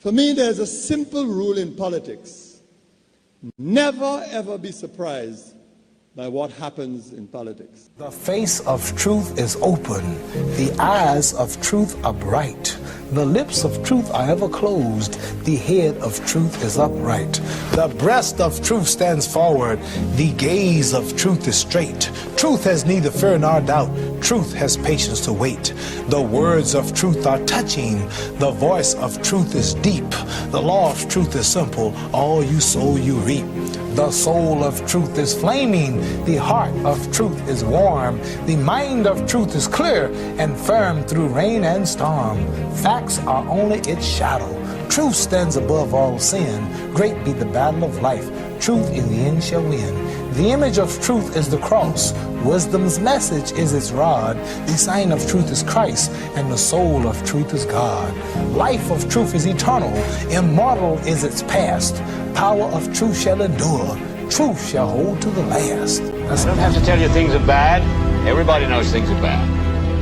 For me, there's a simple rule in politics. Never, ever be surprised by what happens in politics. The face of truth is open. The eyes of truth are bright. The lips of truth are ever closed. The head of truth is upright. The breast of truth stands forward. The gaze of truth is straight. Truth has neither fear nor doubt. Truth has patience to wait. The words of truth are touching. The voice of truth is deep. The law of truth is simple. All you sow, you reap. The soul of truth is flaming. The heart of truth is warm. The mind of truth is clear and firm through rain and storm. Facts are only its shadow. Truth stands above all sin. Great be the battle of life. Truth in the end shall win. The image of truth is the cross. Wisdom's message is its rod. The sign of truth is Christ, and the soul of truth is God. Life of truth is eternal. Immortal is its past. Power of truth shall endure. Truth shall hold to the last. I don't have to tell you things are bad. Everybody knows things are bad.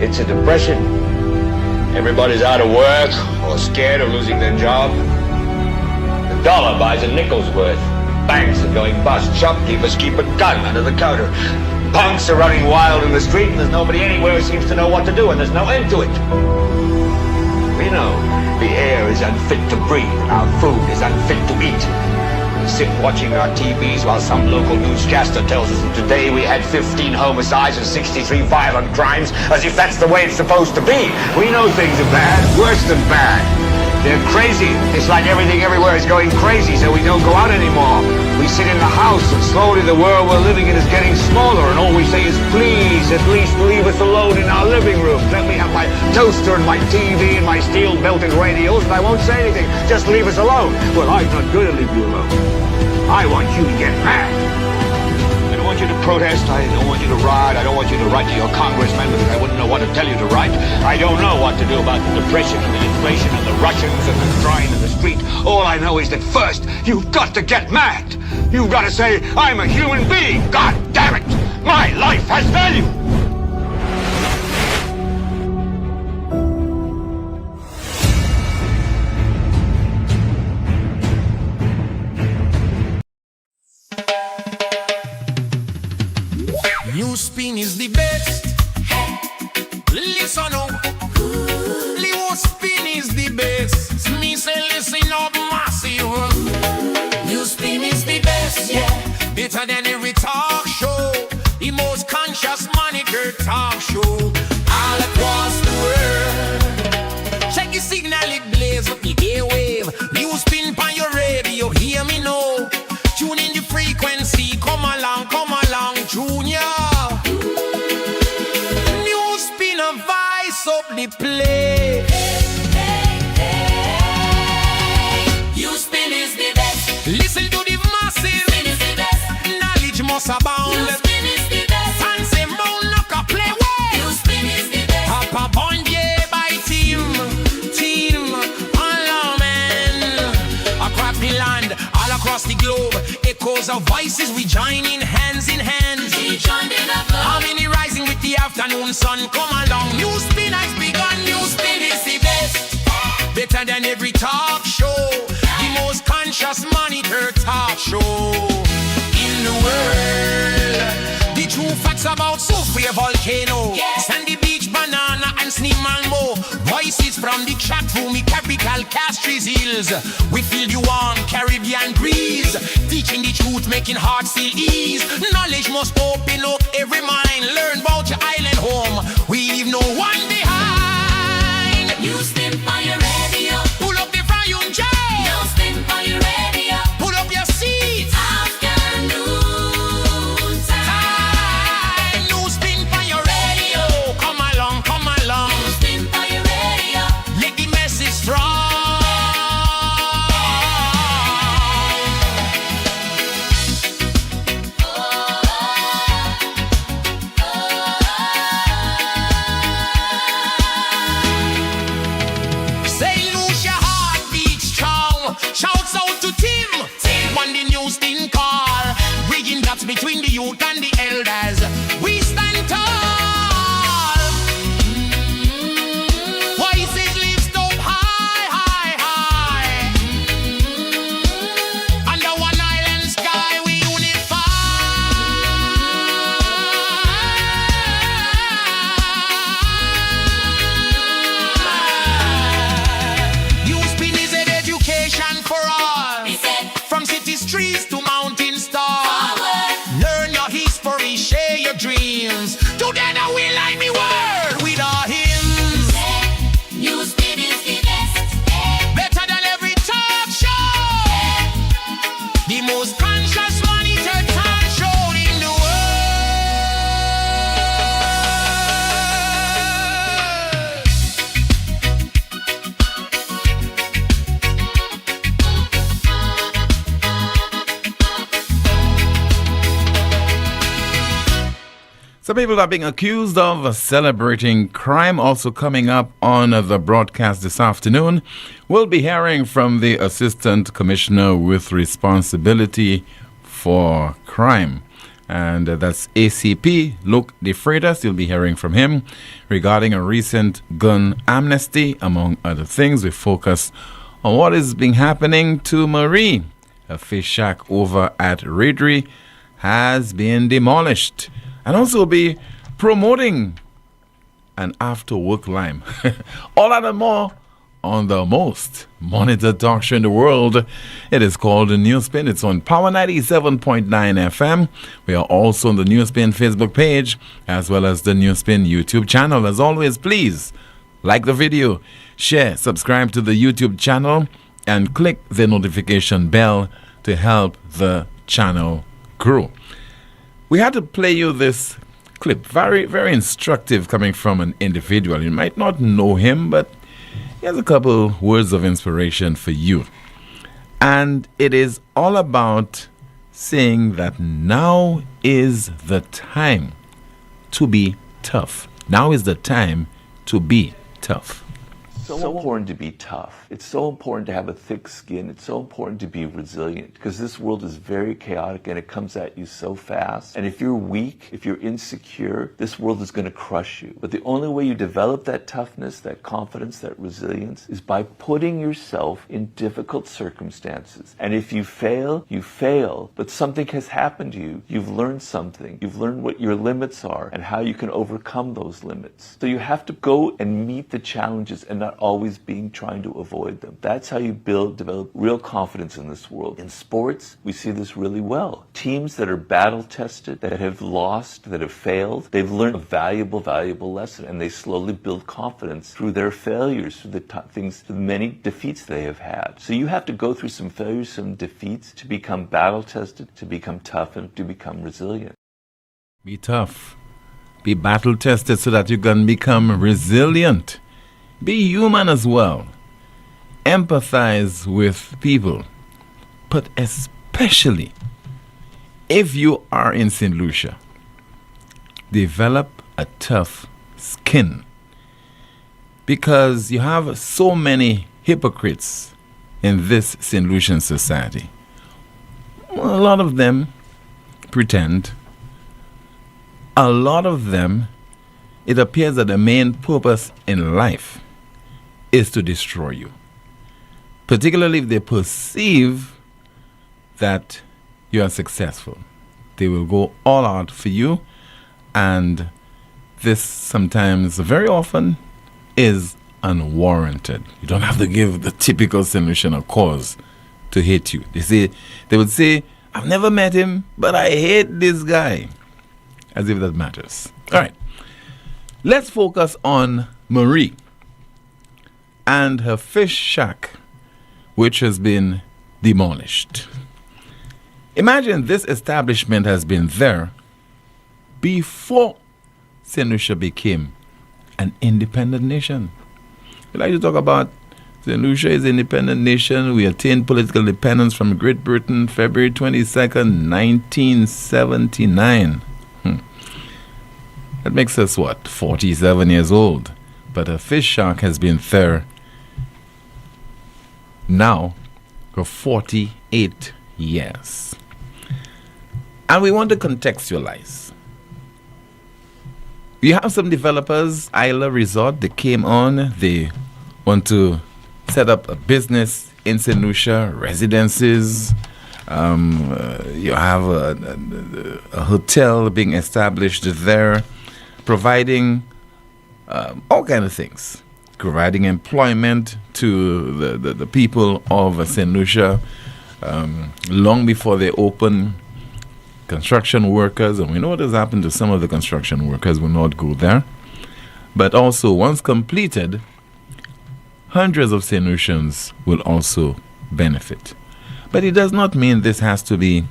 It's a depression. Everybody's out of work or scared of losing their job. The dollar buys a nickel's worth. Banks are going bust. Shopkeepers keep a gun under the counter. Punks are running wild in the street, and there's nobody anywhere who seems to know what to do, and there's no end to it. We know the air is unfit to breathe, and our food is unfit to eat. We sit watching our TVs while some local newscaster tells us that today we had 15 homicides and 63 violent crimes, as if that's the way it's supposed to be. We know things are bad, worse than bad. They're crazy. It's like everything everywhere is going crazy, so we don't go out anymore. We sit in the house, and slowly the world we're living in is getting smaller, and all we say is, please, at least leave us alone in our living rooms. Let me have my toaster and my TV and my steel-belted radios, and I won't say anything. Just leave us alone. Well, I'm not going to leave you alone. I want you to get mad. I don't want you to protest. I don't want you to riot. I don't want you to write to your congressman because I wouldn't know what to tell you to write. I don't know what to do about the depression and the inflation and the Russians and the crying in the street. All I know is that first, you've got to get mad. You've got to say, I'm a human being. God damn it. My life has value. NewsSpin is the best. Listen up. NewsSpin is the best. Me say listen up massive. NewsSpin is the best, yeah. Better than every talk show. The most conscious monitor talk show all across the world. Check the signal, it blaze up the airwave. NewsSpin on your radio, hear me now. Tune in the frequency, come along, Junior. NewsSpin a vice up the place. NewsSpin is the best. Listen to the massive. NewsSpin is the best. Knowledge must abound. NewsSpin is the best. Fancy moon knock a play way. NewsSpin is the best. Papa Bondier by team, all man. A crappy land all across the globe. Echoes of voices, we join in hand. Harmony rising with the afternoon sun. Come along, NewsSpin has begun. NewsSpin is the best. Better than every talk show. The most conscious monitor talk show in the world. The true facts about Sophia Volcano, Sandy Beach, Banana and Sneemalmo. Voices from the chat room, capital Castries Hills. We feel you on Caribbean breeze. Teaching the truth, making hearts feel ease. Knowledge must open up every mind. Learn about your island home. We leave no one behind. NewsSpin on your radio. Pull up the volume, Jay. NewsSpin on your radio. Pull up your seats. Afternoon time. NewsSpin on your radio. Come along. NewsSpin on your radio. Let the message strong. Some people are being accused of celebrating crime. Also coming up on the broadcast this afternoon, we'll be hearing from the Assistant Commissioner with responsibility for crime. And that's ACP Luke De Freitas. You'll be hearing from him regarding a recent gun amnesty, among other things. We focus on what is being happening to Marie. A fish shack over at Redry has been demolished. And also be promoting an after-work lime. All that and more on the most monitored talk show in the world. It is called the NewsSpin. It's on Power 97.9 FM. We are also on the NewsSpin Facebook page, as well as the NewsSpin YouTube channel. As always, please like the video, share, subscribe to the YouTube channel, and click the notification bell to help the channel grow. We had to play you this clip, very, very instructive, coming from an individual. You might not know him, but he has a couple words of inspiration for you. And it is all about saying that now is the time to be tough. Now is the time to be tough. It's so important to be tough. It's so important to have a thick skin. It's so important to be resilient, because this world is very chaotic and it comes at you so fast. And if you're weak, if you're insecure, this world is going to crush you. But the only way you develop that toughness, that confidence, that resilience is by putting yourself in difficult circumstances. And if you fail, you fail. But something has happened to you. You've learned something. You've learned what your limits are and how you can overcome those limits. So you have to go and meet the challenges and not always trying to avoid them. That's how you develop real confidence in this world. In sports, we see this really well. Teams that are battle tested, that have lost, that have failed, they've learned a valuable lesson, and they slowly build confidence through their failures, through the many defeats they have had. So you have to go through some failures, some defeats, to become battle tested, to become tough, and to become resilient. Be tough. Be battle tested so that you can become resilient. Be human as well. Empathize with people. But especially if you are in St. Lucia, develop a tough skin. Because you have so many hypocrites in this St. Lucian society. A lot of them pretend. A lot of them, it appears that the main purpose in life is to destroy you. Particularly if they perceive that you are successful. They will go all out for you, and this sometimes, very often, is unwarranted. You don't have to give the typical solution or cause to hate you. They would say, I've never met him, but I hate this guy. As if that matters. All right. Let's focus on Marie and her fish shack, which has been demolished. Imagine this establishment has been there before St. Lucia became an independent nation. We like to talk about St. Lucia is an independent nation. We attained political independence from Great Britain February 22nd, 1979. That makes us, 47 years old. But a fish shack has been there now for 48 years. And we want to contextualize. We have some developers, Isla Resort, they came on. They want to set up a business in St. Lucia, residences. You have a hotel being established there, providing all kinds of things, providing employment to the people of St. Lucia long before they open. Construction workers, and we know what has happened to some of the construction workers, will not go there. But also, once completed, hundreds of St. Lucians will also benefit. But it does not mean this has to be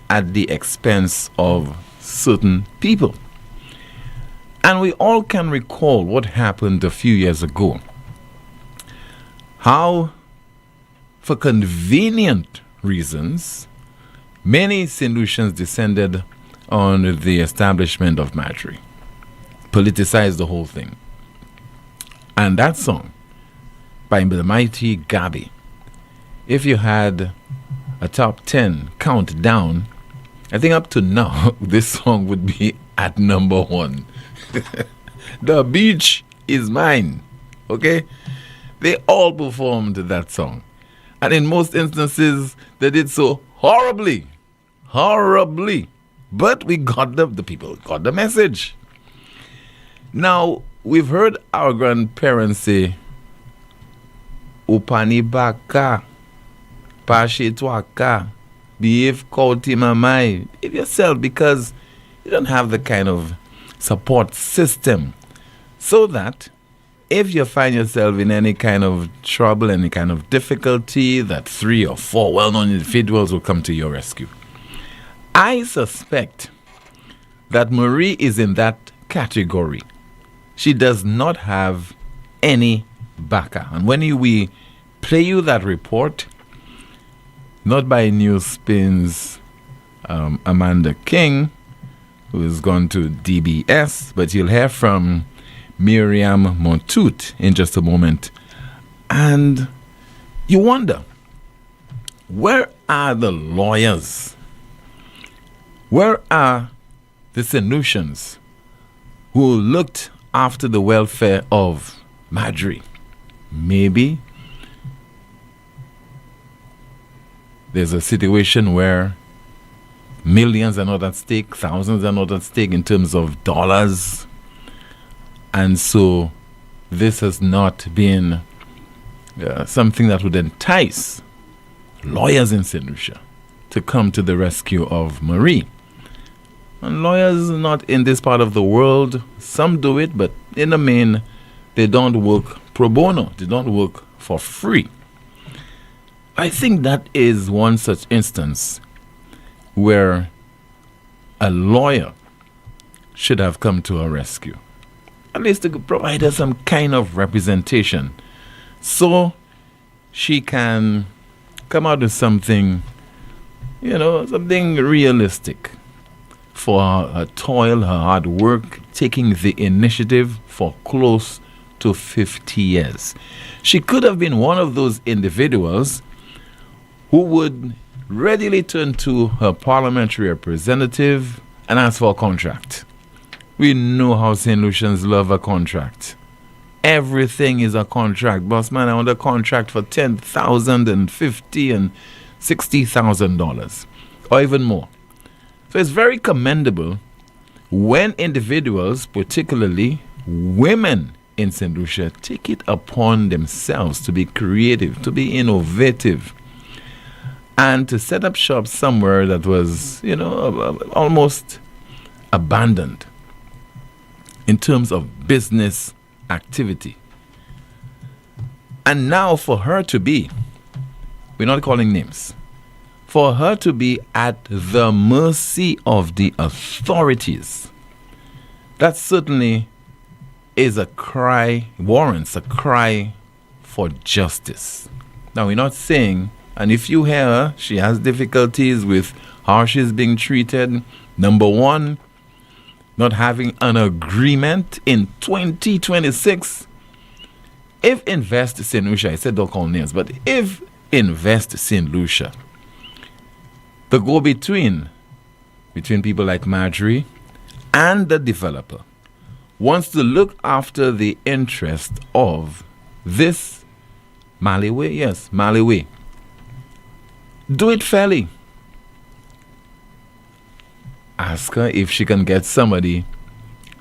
at the expense of certain people. And we all can recall what happened a few years ago. How, for convenient reasons, many St. Lucians descended on the establishment of Marjorie. Politicized the whole thing. And that song by the mighty Gabi, if you had a top 10 countdown, I think up to now, this song would be at number 1. The beach is mine. Okay? They all performed that song. And in most instances, they did so horribly. Horribly. But we got the people got the message. Now, we've heard our grandparents say, Upani baka, pashitwaka, behave kauti mamai. Behave yourself, because you don't have the kind of support system. So that if you find yourself in any kind of trouble, any kind of difficulty, that 3 or 4 well-known individuals will come to your rescue. I suspect that Marie is in that category. She does not have any backup. And when we play you that report, not by NewsSpin's Amanda King, who has gone to DBS, but you'll hear from Miriam Montut in just a moment. And you wonder, where are the lawyers? Where are the solutions who looked after the welfare of Marjorie? Maybe there's a situation where millions are not at stake, thousands are not at stake in terms of dollars. And so this has not been something that would entice lawyers in St. Lucia to come to the rescue of Marie. And lawyers not in this part of the world, some do it, but in the main, they don't work pro bono. They don't work for free. I think that is one such instance where a lawyer should have come to her rescue. At least to provide her some kind of representation, so she can come out with something, something realistic for her toil, her hard work, taking the initiative for close to 50 years. She could have been one of those individuals who would readily turn to her parliamentary representative and ask for a contract. We know how St. Lucians love a contract. Everything is a contract. Boss man, I want a contract for $10,000 and $50,000 and $60,000 or even more. So it's very commendable when individuals, particularly women in St. Lucia, take it upon themselves to be creative, to be innovative, and to set up shop somewhere that was, almost abandoned in terms of business activity. And now for her to be, we're not calling names, for her to be at the mercy of the authorities, that certainly is a cry, warrants a cry for justice. Now, we're not saying, and if you hear her, she has difficulties with how she's being treated. Number one, not having an agreement in 2026. If Invest St. Lucia, I said don't call names, but if Invest St. Lucia, the go-between between people like Marjorie and the developer, wants to look after the interest of this Maliway, yes, Maliway, do it fairly. Ask her if she can get somebody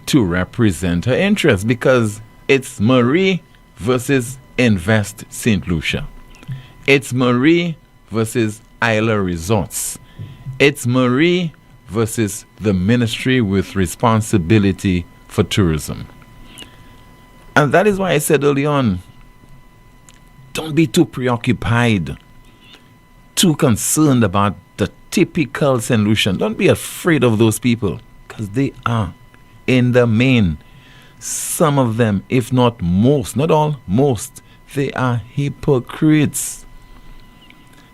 to represent her interests, because it's Marie versus Invest St. Lucia. It's Marie versus Isla Resorts. It's Marie versus the ministry with responsibility for tourism. And that is why I said early on, don't be too preoccupied, too concerned about the typical St. Lucian. Don't be afraid of those people, because they are, in the main, some of them, if not most, not all, most, they are hypocrites.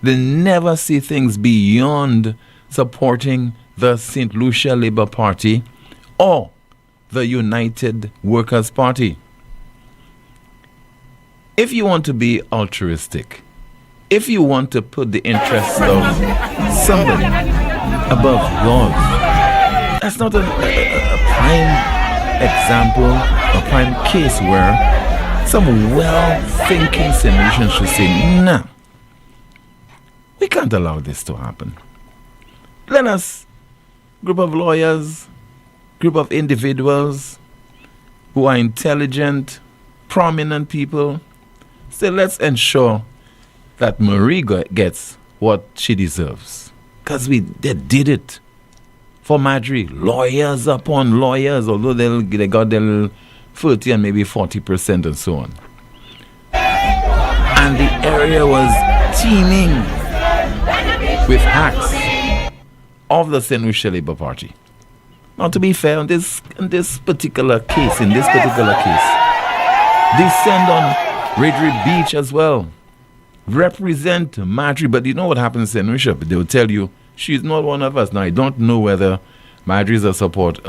They never see things beyond supporting the St. Lucia Labour Party or the United Workers' Party. If you want to be altruistic, if you want to put the interests of somebody above yours, that's not a prime example, a prime case where some well-thinking solution should say, nah, we can't allow this to happen. Let us, group of lawyers, group of individuals who are intelligent, prominent people, say let's ensure that Marie gets what she deserves. Because they did it for Marjorie. Lawyers upon lawyers, although they got their 30 and maybe 40% and so on. And the area was teeming with hacks of the St. Lucia Labour Party. Now, to be fair, in this particular case, descend on Redrick Beach as well. Represent Marjorie, but you know what happens in St. Lucia? They will tell you she's not one of us. Now, I don't know whether Marjorie is a support,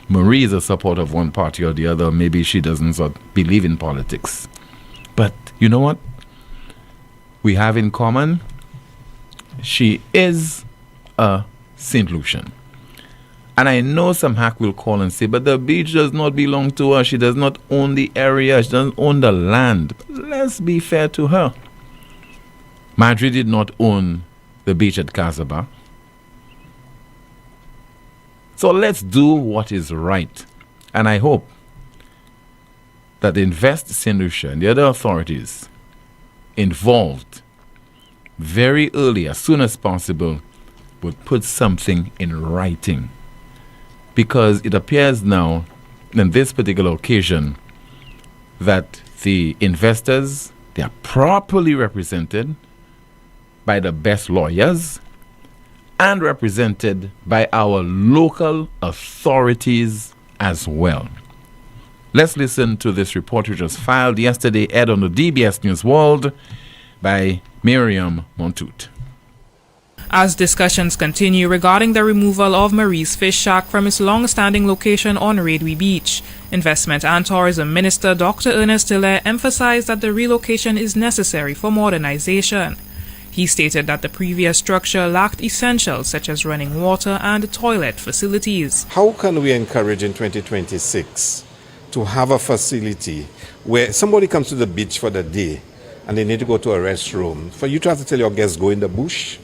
Marie is a support of one party or the other. Maybe she doesn't believe in politics. But you know what we have in common? She is a St. Lucian. And I know some hack will call and say, but the beach does not belong to her. She does not own the area. She doesn't own the land. But let's be fair to her. Marjorie did not own the beach at Casabah. So let's do what is right. And I hope that Invest St. Lucia and the other authorities involved very early, as soon as possible, would put something in writing. Because it appears now, in this particular occasion, that the investors, they are properly represented by the best lawyers and represented by our local authorities as well. Let's listen to this report which was filed yesterday, aired on the DBS News World by Miriam Montoute. As discussions continue regarding the removal of Marie's Fish Shack from its long-standing location on Redrick Beach, Investment and Tourism Minister Dr. Ernest Tiller emphasized that the relocation is necessary for modernization. He stated that the previous structure lacked essentials such as running water and toilet facilities. How can we encourage in 2026 to have a facility where somebody comes to the beach for the day and they need to go to a restroom, for you to have to tell your guests, go in the bush?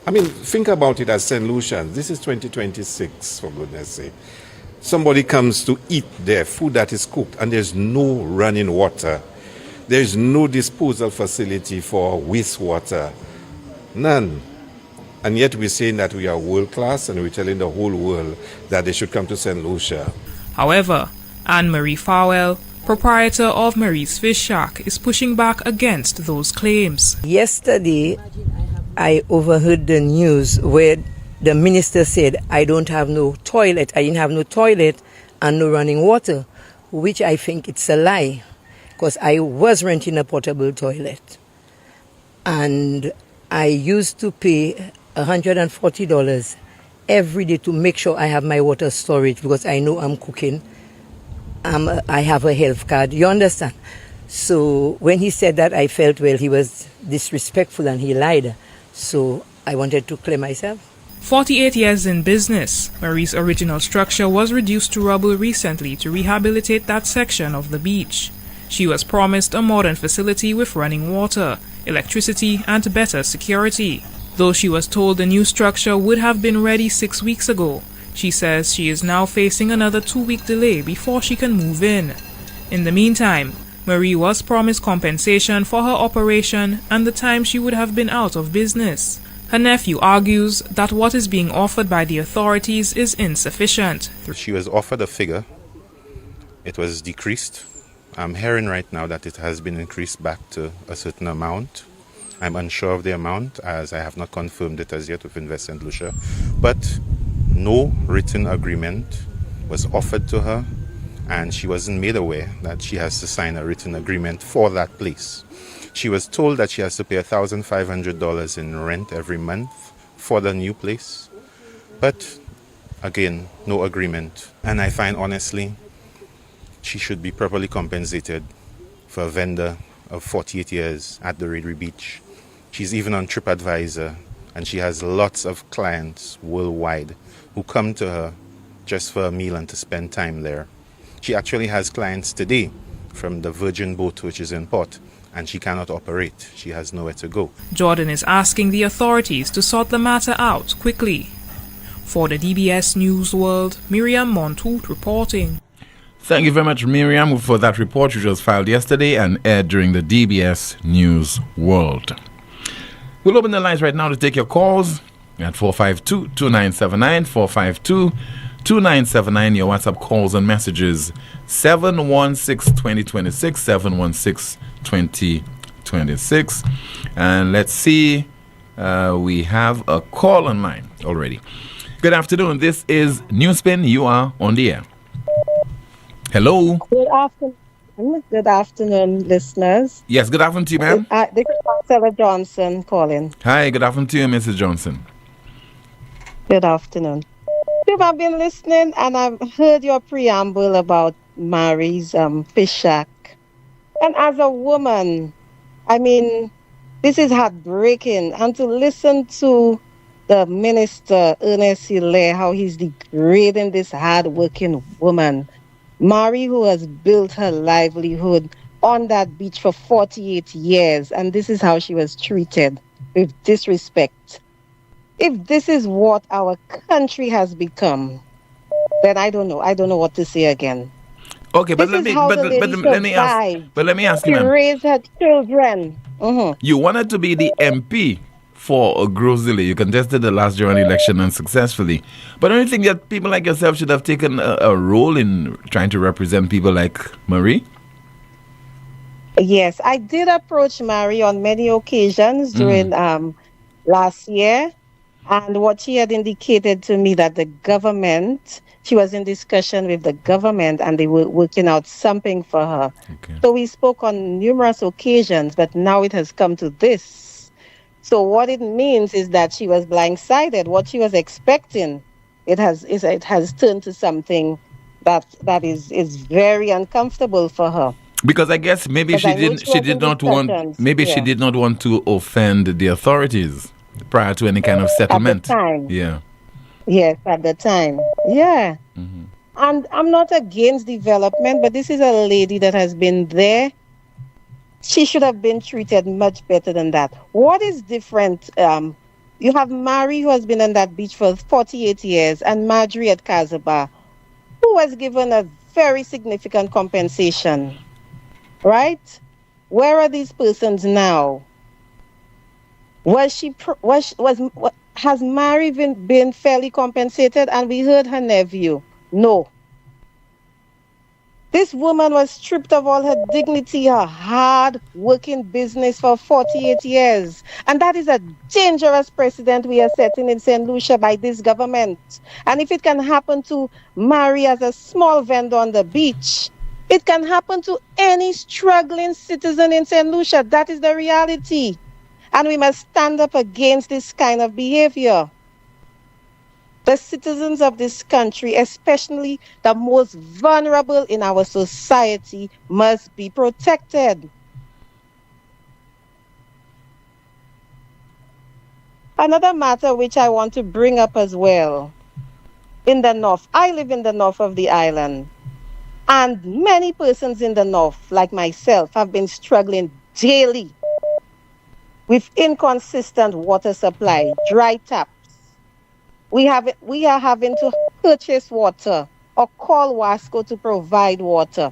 I mean, think about it as St. Lucians. This is 2026, for goodness sake. Somebody comes to eat their food that is cooked and there's no running water. There's no disposal facility for wastewater. None. And yet we're saying that we are world class and we're telling the whole world that they should come to St. Lucia. However, Anne-Marie Farwell, proprietor of Marie's Fish Shack, is pushing back against those claims. Yesterday, I overheard the news where the minister said, I don't have no toilet. I didn't have no toilet and no running water, which I think it's a lie. Because I was renting a portable toilet. And I used to pay $140 every day to make sure I have my water storage because I know I'm cooking. I have a health card. You understand? So when he said that, I felt, well, he was disrespectful and he lied. So I wanted to clear myself. 48 years in business, Marie's original structure was reduced to rubble recently to rehabilitate that section of the beach. She was promised a modern facility with running water, electricity, and better security. Though she was told the new structure would have been ready 6 weeks ago, she says she is now facing another 2-week delay before she can move in. In the meantime, Marie was promised compensation for her operation and the time she would have been out of business. Her nephew argues that what is being offered by the authorities is insufficient. She was offered a figure. It was decreased. I'm hearing right now that it has been increased back to a certain amount. I'm unsure of the amount as I have not confirmed it as yet with Invest St. Lucia. But no written agreement was offered to her and she wasn't made aware that she has to sign a written agreement for that place. She was told that she has to pay $1,500 in rent every month for the new place. But again, no agreement. And I find honestly, she should be properly compensated for a vendor of 48 years at the Redry Beach. She's even on TripAdvisor, and she has lots of clients worldwide who come to her just for a meal and to spend time there. She actually has clients today from the Virgin boat, which is in port, and she cannot operate. She has nowhere to go. Jordan is asking the authorities to sort the matter out quickly. For the DBS News World, Miriam Montoute reporting. Thank you very much, Miriam, for that report which was filed yesterday and aired during the DBS News World. We'll open the lines right now to take your calls at 452-2979, 452-2979, your WhatsApp calls and messages, 716-2026, 716-2026. And let's see, we have a call online already. Good afternoon, this is NewsSpin, you are on the air. Hello. Good afternoon. Good afternoon, listeners. Yes, good afternoon to you, ma'am. This is Marcella Johnson calling. Hi, good afternoon to you, Mrs. Johnson. Good afternoon. I've been listening and I've heard your preamble about Mary's fish shack. And as a woman, I mean, this is heartbreaking. And to listen to the minister, Ernest Hilaire, how he's degrading this hard-working woman. Mary, who has built her livelihood on that beach for 48 years, and this is how she was treated, with disrespect. If this is what our country has become, then I don't know. I don't know what to say again. Okay, but let me ask you, ma'am. She raised her children. You wanted to be the MP for Grozile. You contested the last general election unsuccessfully. But don't you think that people like yourself should have taken a role in trying to represent people like Marie? Yes, I did approach Marie on many occasions during last year. And what she had indicated to me that the government, she was in discussion with the government and they were working out something for her. Okay. So we spoke on numerous occasions, but now it has come to this. So what it means is that she was blindsided. What she was expecting, it has turned to something that is very uncomfortable for her. Because I guess maybe she did not want to offend the authorities prior to any kind of settlement. At the time. Yeah. Yes, at the time. Yeah. Mm-hmm. And I'm not against development, but this is a lady that has been there. She should have been treated much better than that. What is different? You have Mary, who has been on that beach for 48 years, and Marjorie at Kazaba, who was given a very significant compensation. Right? Where are these persons now? Has Mary been fairly compensated? And we heard her nephew. No. This woman was stripped of all her dignity, her hard-working business for 48 years. And that is a dangerous precedent we are setting in St. Lucia by this government. And if it can happen to Mary as a small vendor on the beach, it can happen to any struggling citizen in St. Lucia. That is the reality. And we must stand up against this kind of behavior. The citizens of this country, especially the most vulnerable in our society, must be protected. Another matter which I want to bring up as well, in the north. I live in the north of the island, and many persons in the north, like myself, have been struggling daily with inconsistent water supply, dry taps. We are having to purchase water or call Wasco to provide water.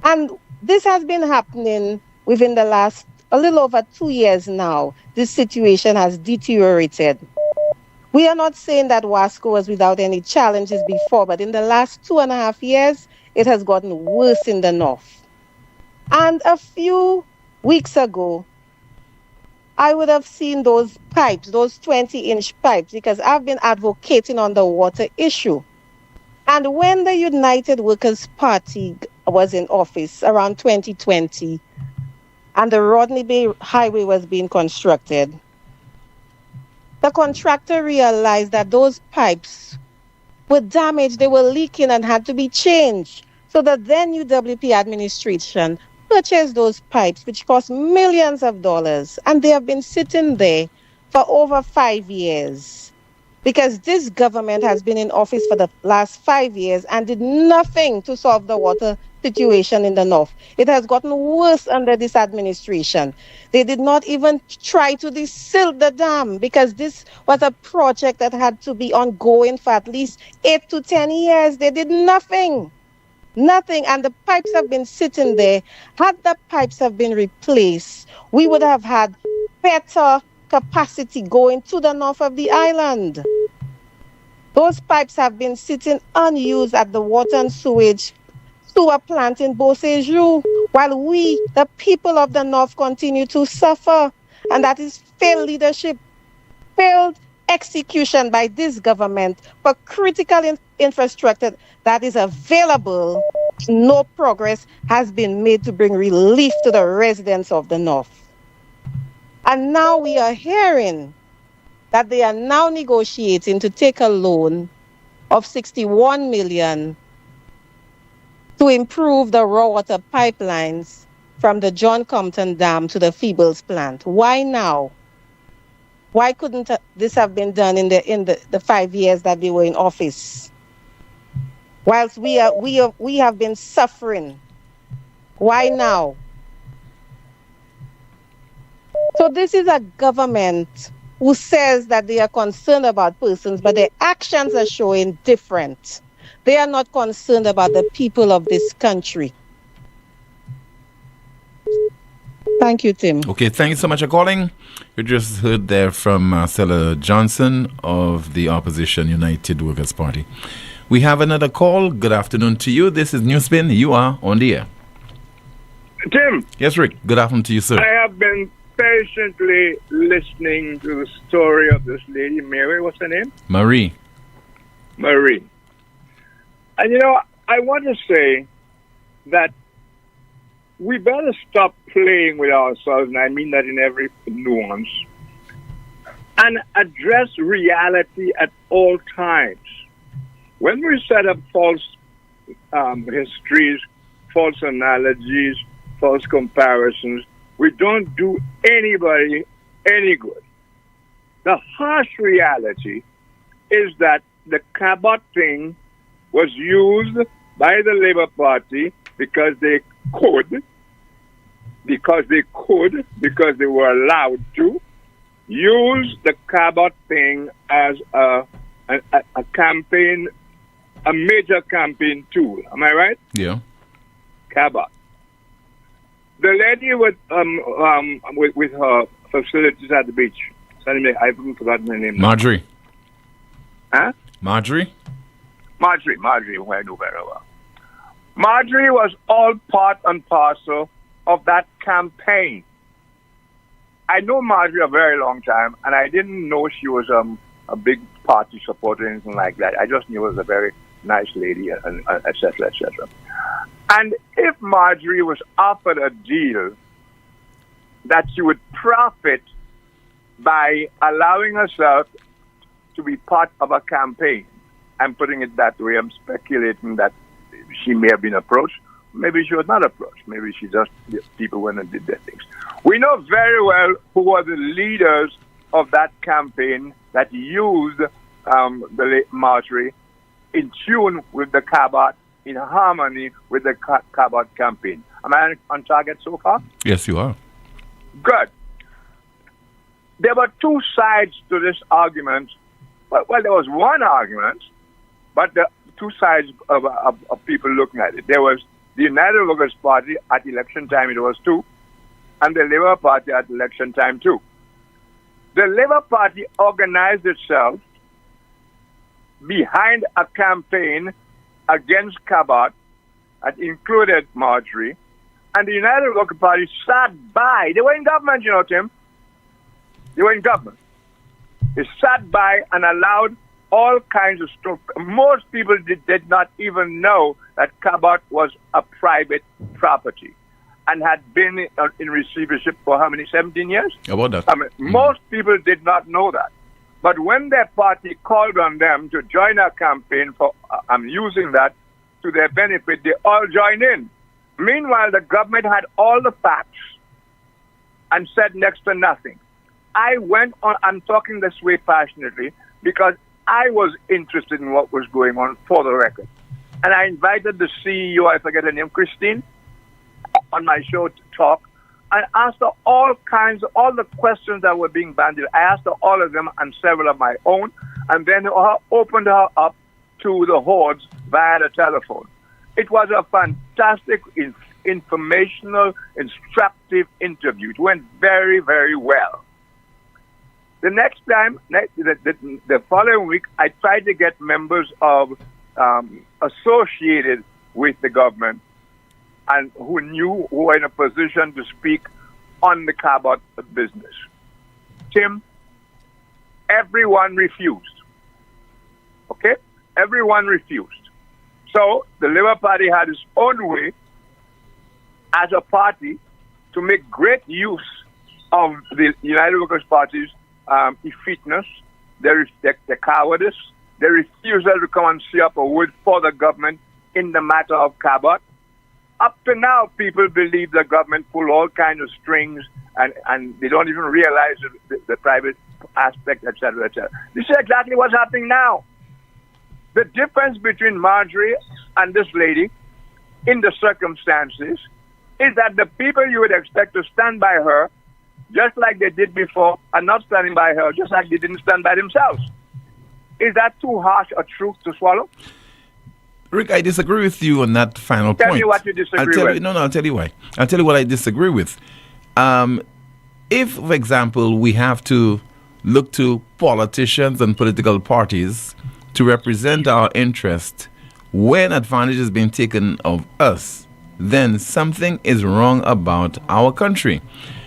And this has been happening within the last a little over 2 years now. This situation has deteriorated. We are not saying that Wasco was without any challenges before, but in the last 2.5 years, it has gotten worse in the north. And a few weeks ago, I would have seen those pipes, those 20-inch pipes, because I've been advocating on the water issue. And when the United Workers' Party was in office around 2020, and the Rodney Bay Highway was being constructed, The contractor realized that those pipes were damaged, they were leaking and had to be changed. So the then UWP administration purchased those pipes, which cost millions of dollars, and they have been sitting there for over 5 years. Because this government has been in office for the last 5 years and did nothing to solve the water situation in the north. It has gotten worse under this administration. They did not even try to desilt the dam because this was a project that had to be ongoing for at least 8 to 10 years. They did nothing. Nothing. And the pipes have been sitting there. Had the pipes have been replaced, we would have had better capacity going to the north of the island. Those pipes have been sitting unused at the water and sewer plant in Beausejour, while we, the people of the north, continue to suffer. And that is failed leadership, failed execution by this government for critical infrastructure that is available. No progress has been made to bring relief to the residents of the north. And now we are hearing that they are now negotiating to take a loan of $61 million to improve the raw water pipelines from the John Compton Dam to the Feebles plant. Why now? Why couldn't this have been done in the 5 years that they were in office? Whilst we have been suffering. Why now? So this is a government who says that they are concerned about persons, but their actions are showing different. They are not concerned about the people of this country. Thank you, Tim. Okay, thank you so much for calling. You just heard there from Marcella Johnson of the Opposition United Workers' Party. We have another call. Good afternoon to you. This is NewsSpin. You are on the air. Tim. Yes, Rick. Good afternoon to you, sir. I have been patiently listening to the story of this lady, Mary. What's her name? Marie. Marie. And I want to say that we better stop playing with ourselves, and I mean that in every nuance, and address reality at all times. When we set up false histories, false analogies, false comparisons, we don't do anybody any good. The harsh reality is that the Cabot thing was used by the Labour Party because they were allowed to use the Cabot thing as a campaign, a major campaign tool. Am I right? Yeah. Cabot. The lady with her facilities at the beach. Sorry, I haven't forgotten her name. Marjorie. Huh? Marjorie, who I know very well. Marjorie was all part and parcel of that campaign. I know Marjorie a very long time, and I didn't know she was a big party supporter or anything like that. I just knew she was a very nice lady, and et cetera, et cetera. And if Marjorie was offered a deal that she would profit by allowing herself to be part of a campaign, I'm putting it that way, I'm speculating that she may have been approached. Maybe she was not approached. Maybe she just, people went and did their things. We know very well who were the leaders of that campaign that used the late Marjorie in tune with the Cabot, in harmony with the Cabot campaign. Am I on target so far? yes, you are. Good. There were two sides to this argument. Well, there was one argument, but the two sides of people looking at it. There was the United Workers' Party at election time, it was two, and the Labour Party at election time, two. The Labour Party organized itself behind a campaign against Cabot that included Marjorie, and the United Workers' Party sat by. They were in government, Tim. They were in government. They sat by and allowed all kinds of stuff. Most people did not even know that Cabot was a private property and had been in receivership for how many, 17 years? About that. I mean, most people did not know that. But when their party called on them to join a campaign for, I'm using that to their benefit, they all joined in. Meanwhile, the government had all the facts and said next to nothing. I went on, I'm talking this way passionately because I was interested in what was going on, for the record. And I invited the CEO, I forget her name, Christine, on my show to talk. I asked her all the questions that were being bandied. I asked her all of them and several of my own, and then opened her up to the hordes via the telephone. It was a fantastic, informational, instructive interview. It went very, very well. The next time, the following week, I tried to get members of associated with the government and who were in a position to speak on the Cabot business. Tim, everyone refused. Okay? Everyone refused. So the Labour Party had its own way as a party to make great use of the United Workers' Party's effeteness, their cowardice, their refusal to come and see up a word for the government in the matter of Cabot. Up to now, people believe the government pull all kinds of strings and they don't even realize the private aspect, etc., etc. This is exactly what's happening now. The difference between Marjorie and this lady in the circumstances is that the people you would expect to stand by her, just like they did before, are not standing by her, just like they didn't stand by themselves. Is that too harsh a truth to swallow? Rick, I disagree with you on that final point. Tell me what you disagree with. I'll tell you why. I'll tell you what I disagree with. If, for example, we have to look to politicians and political parties to represent our interest when advantage is being taken of us, then something is wrong about our country.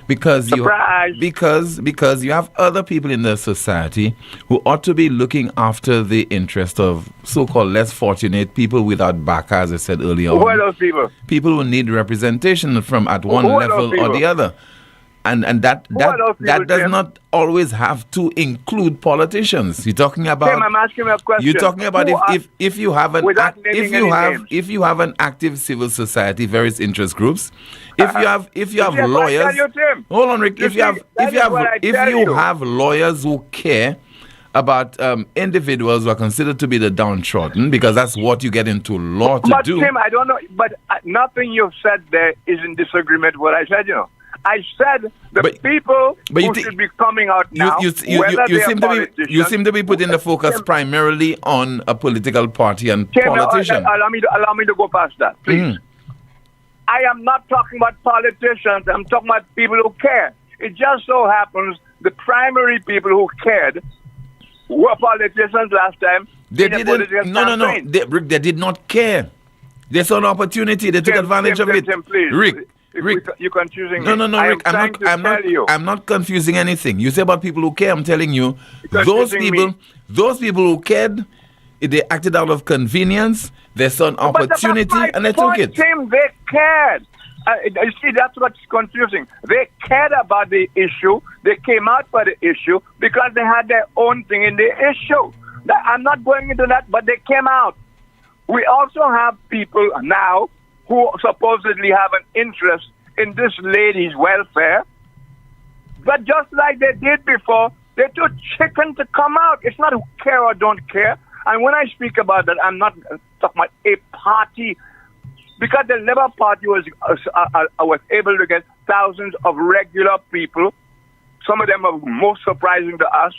Because you have other people in the society who ought to be looking after the interest of so-called less fortunate people without back, as I said earlier. Who are those people? People who need representation from at one level or the other. And that does not always have to include politicians. You're talking about. Tim, I'm asking you a question. You're talking about if you have an active civil society, various interest groups. If you have lawyers. Hold on, Rick. If you have lawyers who care about individuals who are considered to be the downtrodden, because that's what you get into law to do. But Tim, I don't know. But nothing you've said there is in disagreement with what I said. I said people who should be coming out now, you seem to be putting the focus primarily on a political party and politicians. Allow me to go past that, please. I am not talking about politicians. I'm talking about people who care. It just so happens the primary people who cared were politicians last time. They did not care. They saw an opportunity. They took advantage of it. Please. Rick, you're confusing me. No, Rick, I'm not confusing anything. You say about people who care. I'm telling you, those people who cared, they acted out of convenience. They saw an opportunity and they took it. Tim, they cared. You see, that's what's confusing. They cared about the issue. They came out for the issue because they had their own thing in the issue. I'm not going into that, but they came out. We also have people now who supposedly have an interest in this lady's welfare. But just like they did before, they're too chicken to come out. It's not who care or don't care. And when I speak about that, I'm not talking about a party. Because the Labour Party was able to get thousands of regular people, some of them are most surprising to us,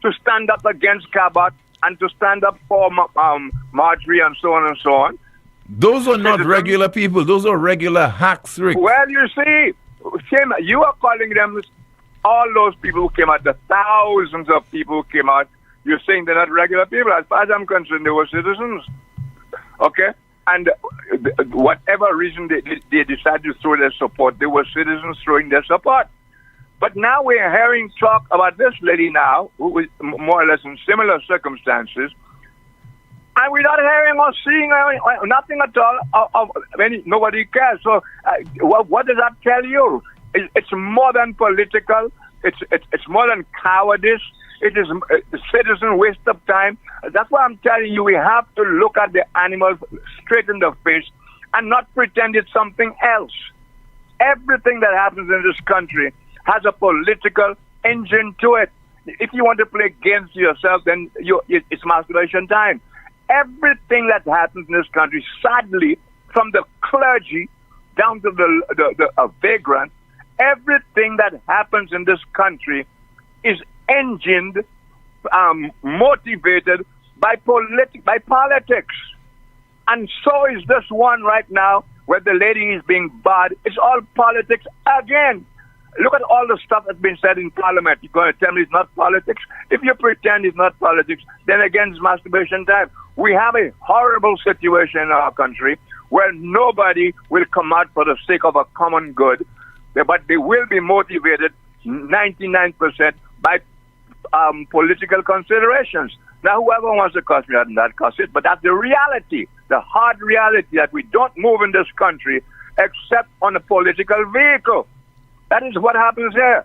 to stand up against Cabot and to stand up for Marjorie and so on and so on. Those are not regular people. Those are regular hacks, Rick. Well, you see, Tim, you are calling them all those people who came out, the thousands of people who came out. You're saying they're not regular people. As far as I'm concerned, they were citizens. Okay? And whatever reason they decided to throw their support, they were citizens throwing their support. But now we're hearing talk about this lady now, who is more or less in similar circumstances, and we're not hearing or seeing nothing at all. Nobody cares. So what does that tell you? It's more than political. It's more than cowardice. It is a citizen waste of time. That's why I'm telling you, we have to look at the animals straight in the face and not pretend it's something else. Everything that happens in this country has a political engine to it. If you want to play games to yourself, then it's masturbation time. Everything that happens in this country, sadly, from the clergy down to the vagrant, everything that happens in this country is engined, motivated by politics. And so is this one right now, where the lady is being barred. It's all politics again. Look at all the stuff that's been said in Parliament. You're going to tell me it's not politics? If you pretend it's not politics, then again it's masturbation time. We have a horrible situation in our country where nobody will come out for the sake of a common good, but they will be motivated 99% by political considerations. Now, whoever wants to cuss me out and not cuss it, but that's the reality, the hard reality that we don't move in this country except on a political vehicle. That is what happens here.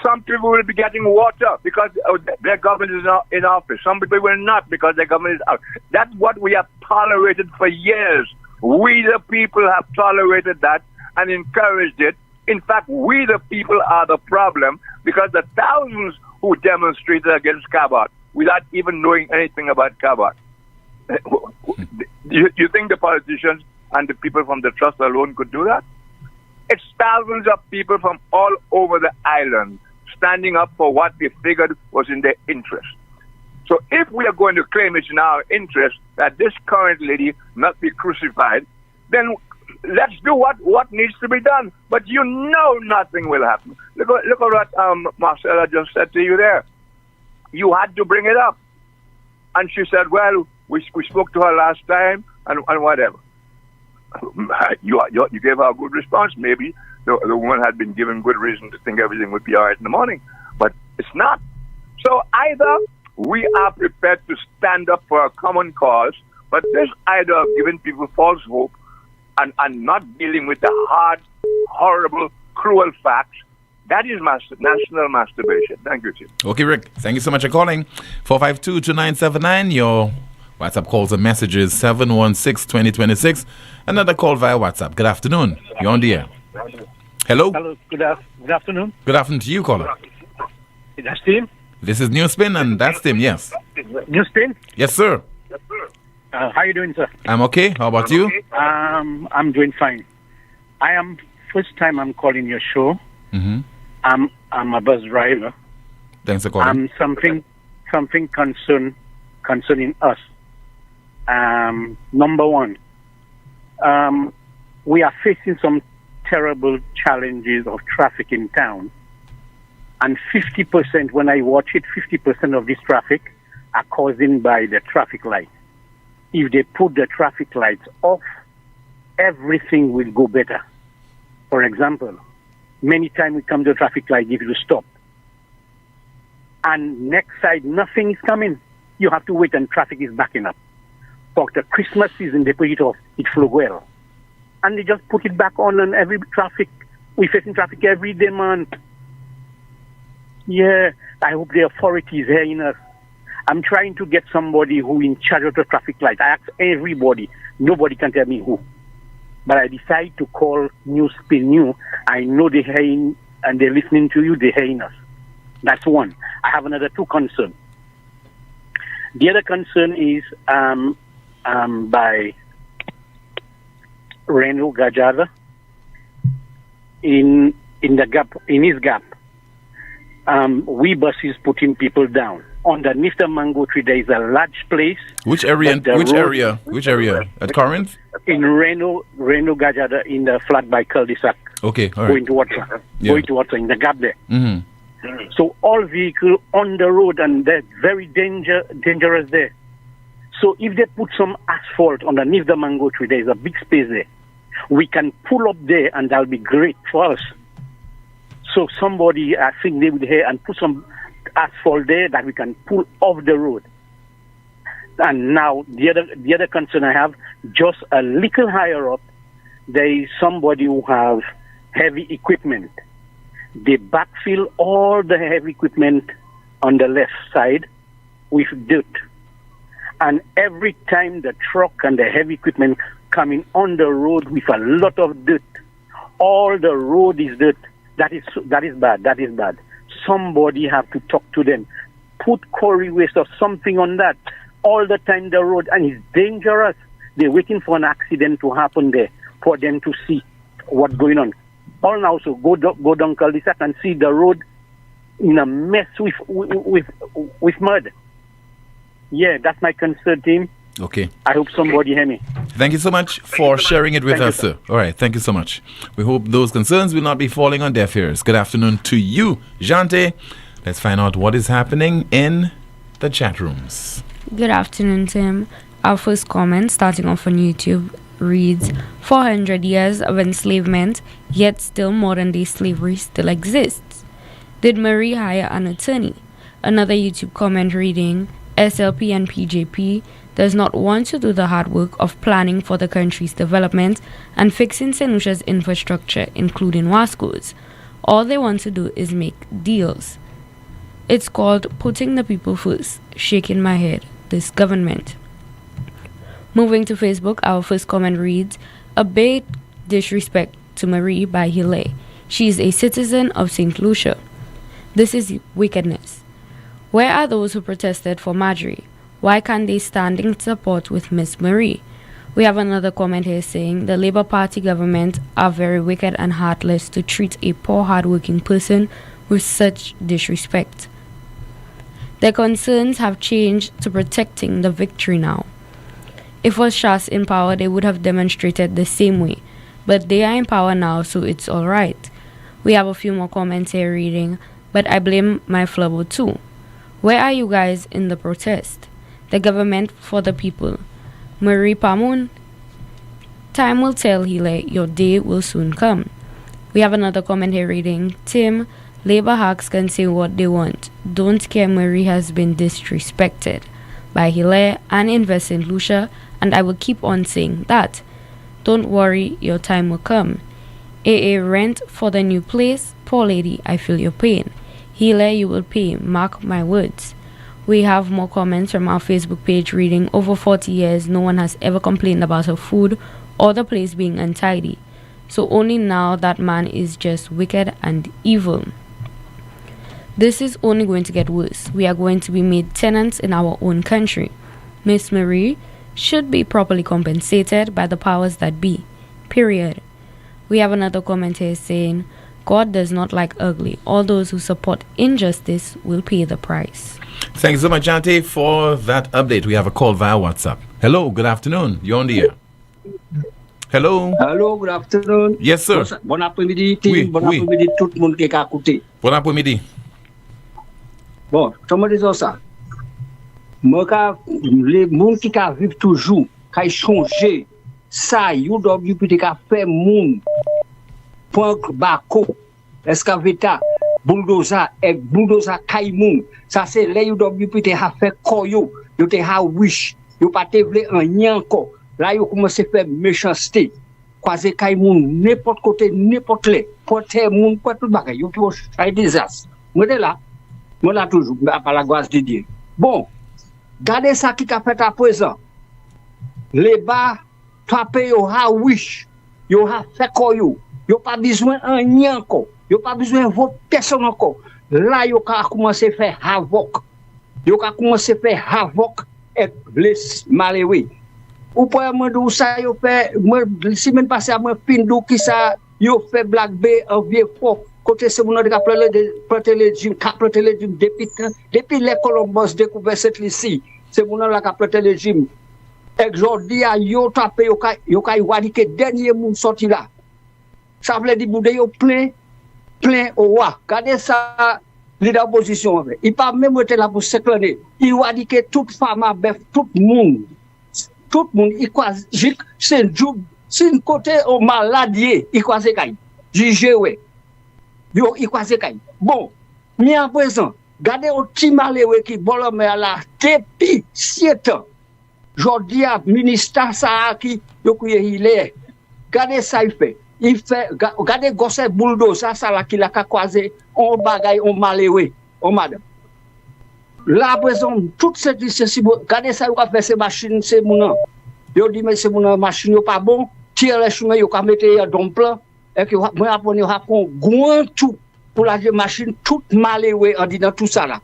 Some people will be getting water because their government is not in office. Some people will not because their government is out. That's what we have tolerated for years. We, the people, have tolerated that and encouraged it. In fact, we, the people, are the problem because the thousands who demonstrated against Cabot without even knowing anything about Cabot. You think the politicians and the people from the trust alone could do that? It's thousands of people from all over the island standing up for what they figured was in their interest. So if we are going to claim it's in our interest that this current lady not be crucified, then let's do what needs to be done. But you know nothing will happen. Look at what Marcella just said to you there. You had to bring it up. And she said, well, we spoke to her last time and whatever. You gave her a good response. Maybe the woman had been given good reason to think everything would be all right in the morning. But it's not. So either we are prepared to stand up for a common cause, but this idea of giving people false hope and not dealing with the hard, horrible, cruel facts, that is national masturbation. Thank you, Tim. Okay, Rick. Thank you so much for calling. 452-2979. Your WhatsApp calls and messages 716-2026. Another call via WhatsApp. Good afternoon. You're on the air. Hello. Hello. Good afternoon. Good afternoon to you, caller. That's Tim. This is NewsSpin, and that's Tim. Yes. NewsSpin. Yes, sir. How are you doing, sir? I'm okay. How about you? I'm doing fine. First time I'm calling your show. Mm-hmm. I'm a bus driver. Thanks for calling. Something concerning us. Number one, we are facing some terrible challenges of traffic in town. And 50%, when I watch it, 50% of this traffic are caused by the traffic light. If they put the traffic lights off, everything will go better. For example, many times we come to a traffic light, give you to stop. And next side, nothing is coming. You have to wait and traffic is backing up. For the Christmas season, they put it off. It flew well. And they just put it back on every traffic. We're facing traffic every day, man. Yeah, I hope the authorities hearing us. I'm trying to get somebody who in charge of the traffic light. I ask everybody. Nobody can tell me who. But I decide to call NewsSpin New. I know they're hearing and they're listening to you. They're hearing us. That's one. I have another two concerns. The other concern is by Reno Gajada in the gap, in his gap. We buses putting people down. Underneath the mango tree, there is a large place. Which area? Which area? At Corinth? In Reno Gajada, in the flat by cul-de-sac. Okay, all right. Going to water. Yeah. Going to water in the gap there. Mm-hmm. So all vehicles on the road, and they're very dangerous there. So if they put some asphalt underneath the mango tree, there's a big space there. We can pull up there, and that'll be great for us. So somebody, I think they would hear and put some asphalt there that we can pull off the road. And now the other concern I have, just a little higher up, there is somebody who have heavy equipment. They backfill all the heavy equipment on the left side with dirt. And every time the truck and the heavy equipment coming on the road with a lot of dirt, all the road is dirt. That is bad. That is bad. Somebody have to talk to them. Put quarry waste or something on that. All the time the road, and it's dangerous. They're waiting for an accident to happen there for them to see what's going on. All now, so go down cul-de-sac and see the road in a mess with mud. Yeah, that's my concern, team. Okay. I hope somebody hear me. Thank you so much for sharing it with us, sir. All right, thank you so much. We hope those concerns will not be falling on deaf ears. Good afternoon to you, Jante. Let's find out what is happening in the chat rooms. Good afternoon, Tim. Our first comment, starting off on YouTube, reads, 400 years of enslavement, yet still modern-day slavery still exists. Did Marie hire an attorney? Another YouTube comment reading, SLP and PJP does not want to do the hard work of planning for the country's development and fixing St. Lucia's infrastructure, including Wasco's. All they want to do is make deals. It's called putting the people first. Shaking my head. This government. Moving to Facebook, our first comment reads, a big disrespect to Marie by Hile. She is a citizen of St. Lucia. This is wickedness. Where are those who protested for Marjorie? Why can't they stand in support with Miss Marie? We have another comment here saying the Labour Party government are very wicked and heartless to treat a poor hard-working person with such disrespect. Their concerns have changed to protecting the victory now. If was Shas in power, they would have demonstrated the same way. But they are in power now, so it's alright. We have a few more comments here reading, but I blame my flubber too. Where are you guys in the protest? The government for the people. Marie Pamun. Time will tell, Hile, your day will soon come. We have another comment here reading, Tim, Labour hacks can say what they want. Don't care Marie has been disrespected by Hilaire and Invest St. Lucia, and I will keep on saying that. Don't worry, your time will come. AA rent for the new place. Poor lady, I feel your pain. Hilaire, you will pay, mark my words. We have more comments from our Facebook page reading, over 40 years, no one has ever complained about her food or the place being untidy. So only now that man is just wicked and evil. This is only going to get worse. We are going to be made tenants in our own country. Miss Marie should be properly compensated by the powers that be. Period. We have another comment here saying, God does not like ugly. All those who support injustice will pay the price. Thank you so much, Auntie, for that update. We have a call via WhatsApp. Hello, good afternoon. You're on the air. Hello. Hello, good afternoon. Yes, sir. Bon après-midi, team. Bon après-midi, tout le monde qui est à côté. Bon après-midi. Bon, comment dire ça? Moi, les gens qui vivent toujours, qui changent, ça, UWP qui fait monde, point bako, excavateur, bulldozer, et bulldozer kaimoun, ça c'est les UWP qui a fait koyo, yo te ha wish, yo pas te vle en yanko, là yo commence à faire méchanceté, croiser kaimoun, n'importe côté, n'importe les, porter moun, pour tout bagay, yo tout un désastre. Moi là. Moi là toujours, par la grâce de Dieu. Bon, gardez ça qui a fait à présent. Les bas, tapez yo ha wish, yo ha fait quoi yo pas besoin un rien encore, yo pas besoin votre personne encore. Là yo ka commencé faire havoc. Yo ka commencé faire havoc et les malheureux. Ou pour moi d'où ça yo fait, moi semaine passée moi pindou qui ça yo fait Black Bay en vieux fort. Côté c'est mon de prêter les gym depuis les Columbus découvert cette ici c'est mon la prêter les gym aujourd'hui a yo tapé yo ka éradiquer dernier monde sorti là ça veut dire boude yo plein au roi regardez ça leader opposition il pas même été là pour s'éclater éradiquer toute femme à bœuf tout monde il quasi c'est un côté au maladie il quasi kay juger ouais yo y croise kay bon mais en présent gardez au petit malheureux qui bon mais là depuis 7 ans jodi a ministre ça qui yo il est gardez ça il fait gardez gosse bulldozer ça là qui la croiser on bagaille on malheureux on madame Là, présent, toute cette liste, si vous regardez ça, vous avez fait ces machines, c'est mon. Yo dit, mais c'est mon machine, pas bon. Tire les chemins, vous avez mis dans le plan. Et que moi, après, vous avez grand tout pour la machine, toute malheureuse, en disant tout ça là.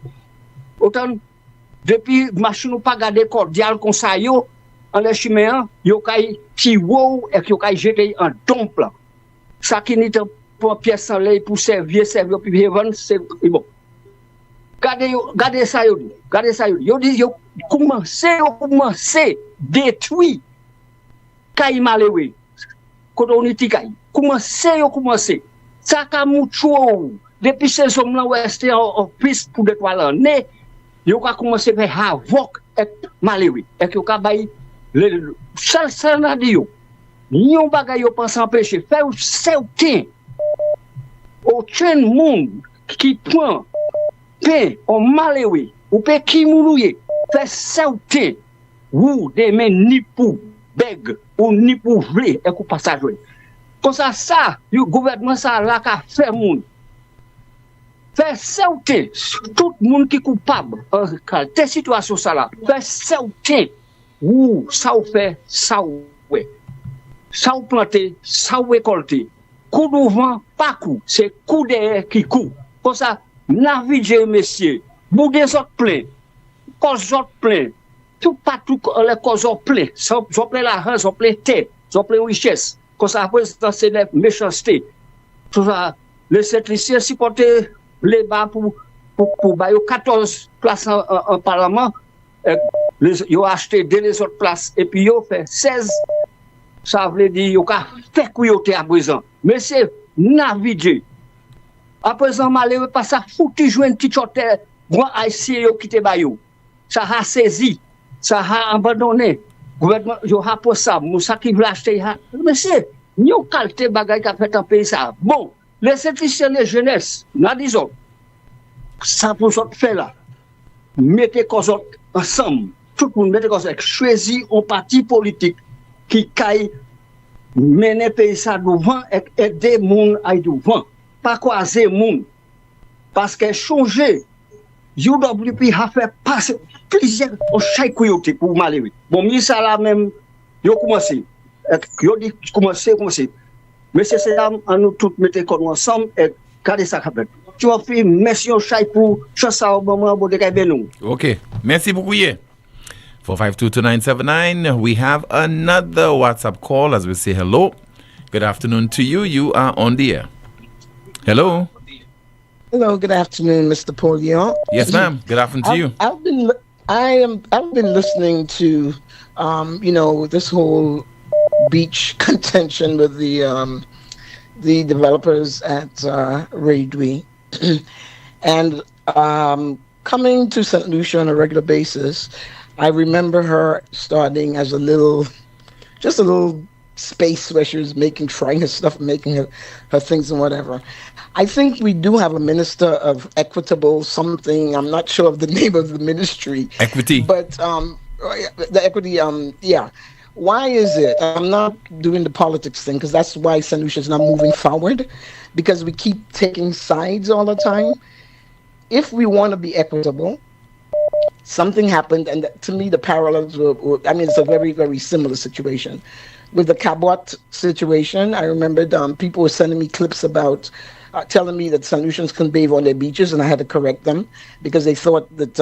Autant, depuis, machine, ou pas garder cordial comme ça, yo, en les chemins, yo kay ti wow, et que yo kay jeter en don plan. Ça qui n'est pas pièce en lait pour servir, puis vendre, c'est bon. Gardez ça, yo dit. Gardez ça, yo dit, yo commencé détruire kay malheureux. Quand on est kay. Commencé. Ça ka mouchou. Depuis ces hommes-là, resté en piste pour 2-3 années, yo ka commencé faire havoc et malheureux. Et yo ka bay le seul n'a dit yo. Yon bagay yo pense empêcher. Faire certain. Aucun monde qui prend pain en malheureux ou pain qui mourouye fait certain ou demain ni pour beg ou ni pour vle et pour passage. Comme ça le gouvernement ça là qu'a fait monde fait certain tout monde qui coupable en telle situation ça là fait certain ou ça ou fait ça ou ouais ça ou planter ça ou récolter coup de vent pas coup c'est coup derrière qui coup comme ça naviguer messieurs bouder autres plein cause autres plein tout partout les causes plein ça plein l'argent ça plein tête ça plein richesse comme ça après c'est des méchanceté tout ça les sétriciens supporter les bas pour 14 places en parlement ils ont acheté les autres places et puis ils ont fait 16 ça veut dire ils ont fait couilloter à présent mais c'est naviguer à présent malheureux pas ça foutu jouer un petit hôtel moi haïtien yo quitté bayou ça a saisi ça a abandonné gouvernement yo a pour ça ça qui veut acheter mais c'est nous qualité bagay qu'a fait en pays ça bon les citoyens les jeunesse n'a disons ça pour ça fait là mettez cause ensemble tout le monde mettez cause choisir un parti politique qui caille mener pays ça devant et aider monde à devant pas croiser monde parce que changer UWP a fait passer plusieurs chaque coyote pour malheureux bon mi ça là même yo commencé yo dit commencer mais c'est ça en nous tous mettre ensemble et garder ça capable tu vas faire merci au chai pour ça au moment pour de nous. OK, merci beaucoup. 4522979. We have another WhatsApp call as we say hello. Good afternoon to you. You are on the air. Hello. Hello, good afternoon, Mr. Poleon. Yes, ma'am. Good afternoon to you. I've been listening to this whole beach contention with the developers at Raidwe. And coming to St. Lucia on a regular basis, I remember her starting as a little space where she was trying her stuff, making her things and whatever. I think we do have a minister of equitable something. I'm not sure of the name of the ministry. Equity. But the equity, yeah. Why is it? I'm not doing the politics thing because that's why St. Lucia is not moving forward, because we keep taking sides all the time. If we want to be equitable, something happened, and to me the parallels were it's a very, very similar situation. With the Cabot situation, I remembered people were sending me clips about telling me that St. Lucians couldn't bathe on their beaches, and I had to correct them because they thought that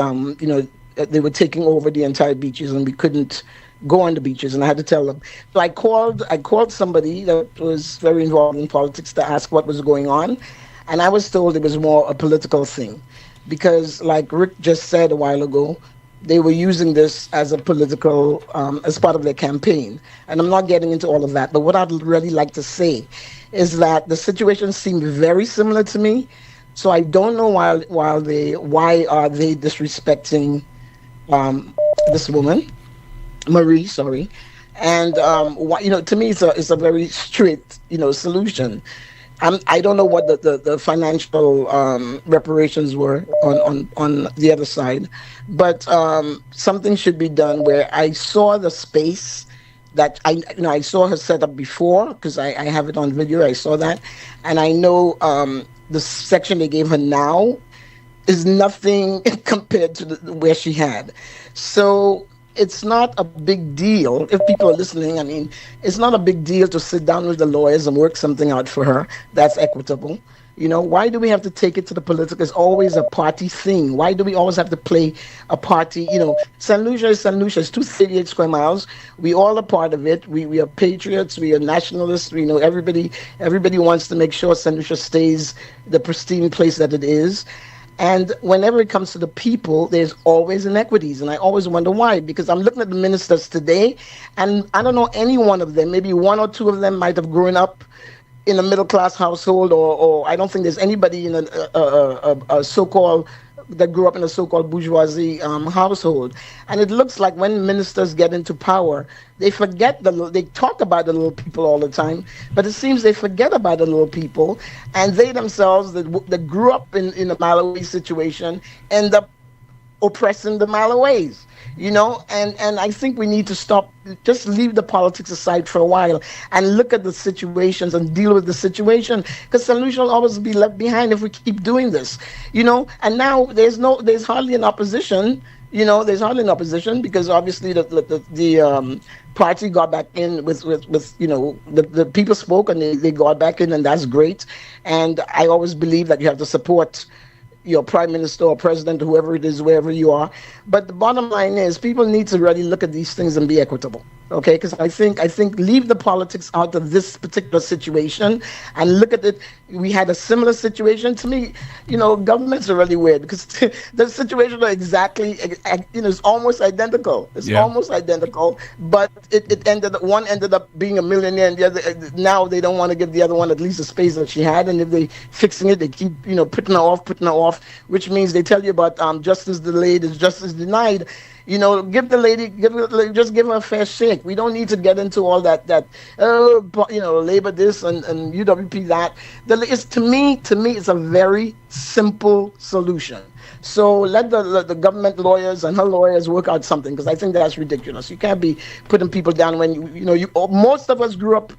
they were taking over the entire beaches and we couldn't go on the beaches, and I had to tell them. So I called somebody that was very involved in politics to ask what was going on, and I was told it was more a political thing because, like Rick just said a while ago, they were using this as a political, as part of their campaign. And I'm not getting into all of that, but what I'd really like to say is that the situation seemed very similar to me. So I don't know why are they disrespecting this woman, Marie, sorry. And to me it's a very straight, solution. I don't know what the financial reparations were on the other side, but something should be done where I saw the space that I saw her set up before because I have it on video. I saw that, and I know the section they gave her now is nothing compared to where she had. So it's not a big deal. If people are listening, I mean, it's not a big deal to sit down with the lawyers and work something out for her that's equitable. You know, why do we have to take it to the political? It's always a party thing. Why do we always have to play a party? You know, St. Lucia is St. Lucia. It's 238 square miles. We all are part of it. We are patriots. We are nationalists. We know everybody wants to make sure St. Lucia stays the pristine place that it is. And whenever it comes to the people, there's always inequities. And I always wonder why, because I'm looking at the ministers today, and I don't know any one of them, maybe one or two of them might have grown up in a middle-class household, or I don't think there's anybody in a so-called, that grew up in a so-called bourgeoisie household. And it looks like when ministers get into power, they forget they talk about the little people all the time, but it seems they forget about the little people, and they themselves that grew up in a Malawi situation end up oppressing the Malaways. You know, and I think we need to stop, just leave the politics aside for a while and look at the situations and deal with the situation, because St. Lucia will always be left behind if we keep doing this, you know. And now there's hardly an opposition, you know, because obviously the party got back in with you know, the people spoke and they got back in, and that's great. And I always believe that you have to support your prime minister or president, whoever it is, wherever you are. But the bottom line is, people need to really look at these things and be equitable. Okay, because I think leave the politics out of this particular situation and look at it. We had a similar situation. To me, you know, governments are really weird, because the situation are exactly, you know, it's almost identical. It's almost identical, but one ended up being a millionaire, and the other, now they don't want to give the other one at least the space that she had. And if they fixing it, they keep, you know, putting her off, which means they tell you about justice delayed is justice denied. You know, just give her a fair shake. We don't need to get into all that you know, labor this and UWP that. To me, it's a very simple solution. So let the government lawyers and her lawyers work out something, because I think that's ridiculous. You can't be putting people down when most of us grew up,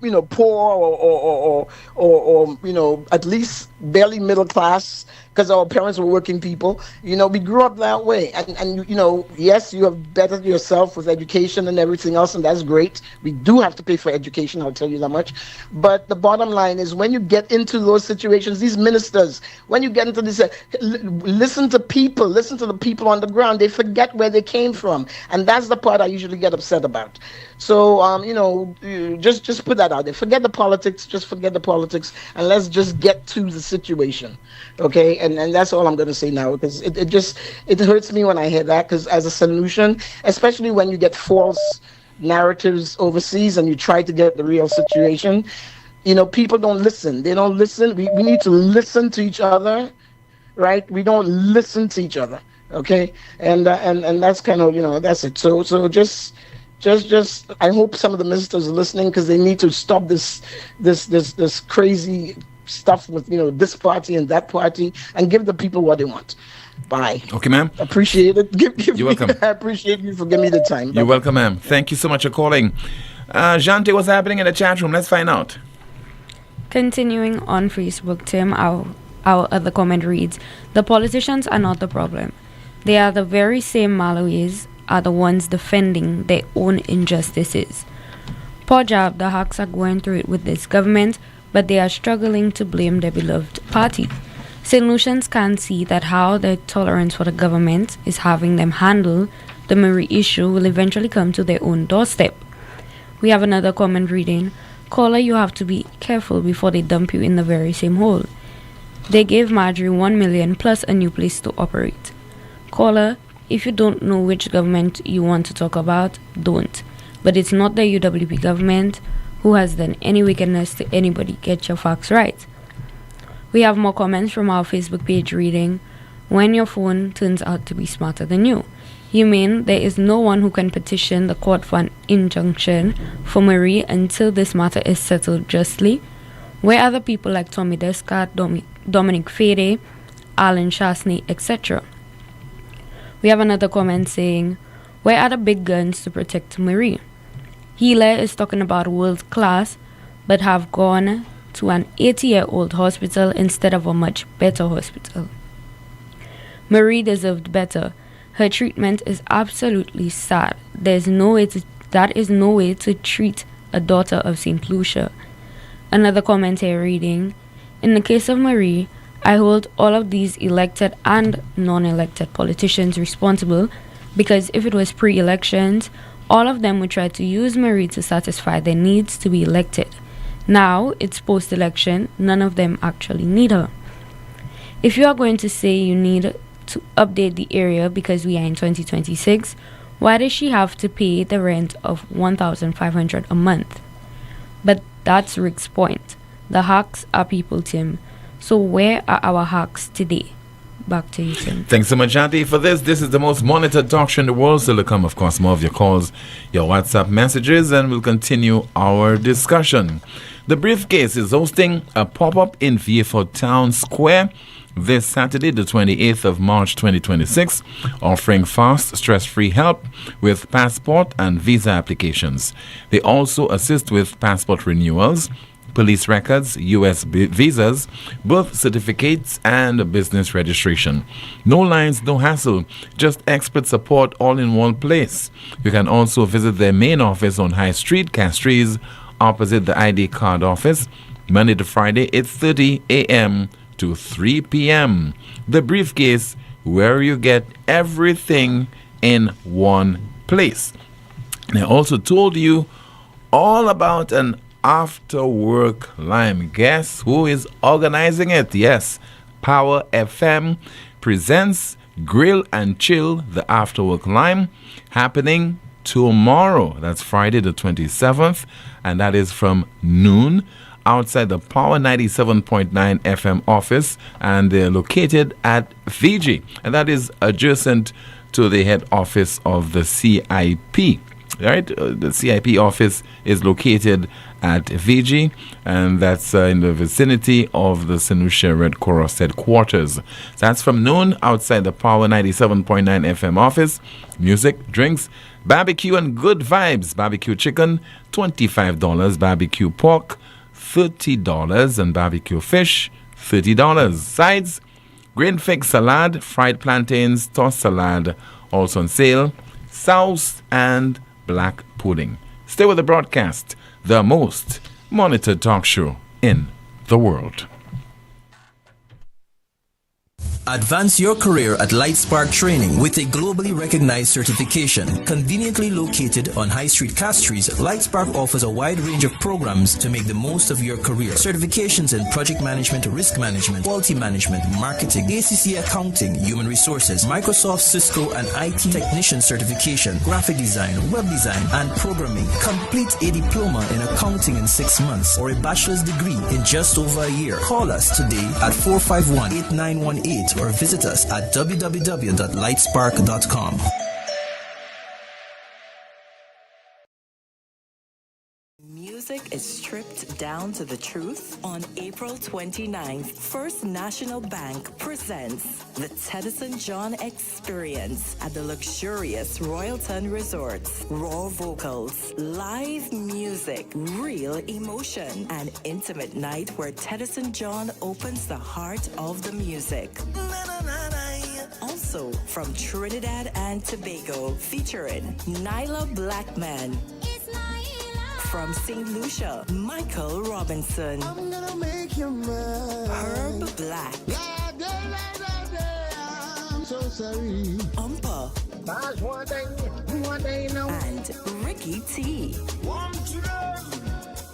you know, poor or you know, at least barely middle class, because our parents were working people. You know, we grew up that way, and you know, yes, you have bettered yourself with education and everything else, and that's great. We do have to pay for education, I'll tell you that much. But the bottom line is, when you get into those situations, these ministers, when you get into this, listen to the people on the ground. They forget where they came from, and that's the part I usually get upset about. So you know, just put that out there. Forget the politics, and let's just get to the situation. Okay, and that's all I'm going to say now, because it hurts me when I hear that, because as a solution, especially when you get false narratives overseas and you try to get the real situation, you know, people don't listen. They don't listen. We need to listen to each other, right? We don't listen to each other, okay? And that's kind of, you know, that's it. So just I hope some of the ministers are listening, because they need to stop this crazy stuff with, you know, this party and that party, and give the people what they want. Bye. Okay, ma'am. Appreciate it. You're welcome. I appreciate you for giving me the time. You're welcome, ma'am. Thank you so much for calling. Jante, what's happening in the chat room? Let's find out. Continuing on Facebook, Tim, our other comment reads, the politicians are not the problem. They are the very same Malawis are the ones defending their own injustices. Poor job, the Hawks are going through it with this government, but they are struggling to blame their beloved party. St. Lucians can't see that how their tolerance for the government is having them handle the Marie issue will eventually come to their own doorstep. We have another comment reading, caller, you have to be careful before they dump you in the very same hole. They gave Marjorie 1 million plus a new place to operate. Caller, if you don't know which government you want to talk about, don't. But it's not the UWP government who has done any wickedness to anybody. Get your facts right. We have more comments from our Facebook page reading, when your phone turns out to be smarter than you. You mean there is no one who can petition the court for an injunction for Marie until this matter is settled justly? Where are the people like Tommy Descart, Dominic Fede, Alan Shastney, etc.? We have another comment saying, where are the big guns to protect Marie? Healer is talking about world class, but have gone to an 80-year-old hospital instead of a much better hospital. Marie deserved better. Her treatment is absolutely sad. That is no way to treat a daughter of St. Lucia. Another commentary reading, in the case of Marie, I hold all of these elected and non-elected politicians responsible because if it was pre-elections, all of them would try to use Marie to satisfy their needs to be elected. Now, it's post-election, none of them actually need her. If you are going to say you need to update the area because we are in 2026, why does she have to pay the rent of $1,500 a month? But that's Rick's point. The hacks are people, Tim. So where are our hacks today? Back to you, Tim. Thanks so much, Auntie, for this. This is the most monitored talk show in the world. Still to come, of course, more of your calls, your WhatsApp messages, and we'll continue our discussion. The Briefcase is hosting a pop-up in Vieux Town Square this Saturday, the 28th of March 2026, offering fast, stress-free help with passport and visa applications. They also assist with passport renewals, police records, U.S. visas, birth certificates, and business registration. No lines, no hassle, just expert support all in one place. You can also visit their main office on High Street, Castries, opposite the ID card office, Monday to Friday, 8:30 a.m. to 3 p.m. The Briefcase, where you get everything in one place. And I also told you all about an after-work lime. Guess who is organizing it? Yes, Power FM presents Grill and Chill, the after-work lime, happening tomorrow. That's Friday the 27th, and that is from noon outside the Power 97.9 FM office, and they're located at Fiji, and that is adjacent to the head office of the CIP. Right, the CIP office is located at Fiji, and that's in the vicinity of the St. Lucia Red Cross headquarters. So that's from noon outside the Power 97.9 FM office. Music, drinks, barbecue, and good vibes. Barbecue chicken, $25. Barbecue pork, $30. And barbecue fish, $30. Sides, grain fig salad, fried plantains, tossed salad, also on sale. Sauce and black pudding. Stay with the broadcast, the most monitored talk show in the world. Advance your career at Lightspark Training with a globally recognized certification. Conveniently located on High Street, Castries, Lightspark offers a wide range of programs to make the most of your career. Certifications in project management, risk management, quality management, marketing, ACC accounting, human resources, Microsoft, Cisco, and IT technician certification, graphic design, web design, and programming. Complete a diploma in accounting in 6 months or a bachelor's degree in just over a year. Call us today at 451-8918 or visit us at www.lightspark.com. Music is stripped down to the truth. On April 29th, First National Bank presents the Teddyson John Experience at the luxurious Royalton Resorts. Raw vocals, live music, real emotion, an intimate night where Teddyson John opens the heart of the music. Also from Trinidad and Tobago, featuring Nyla Blackman. From St. Lucia, Michael Robinson. Herb Black. Umpa. And Ricky T.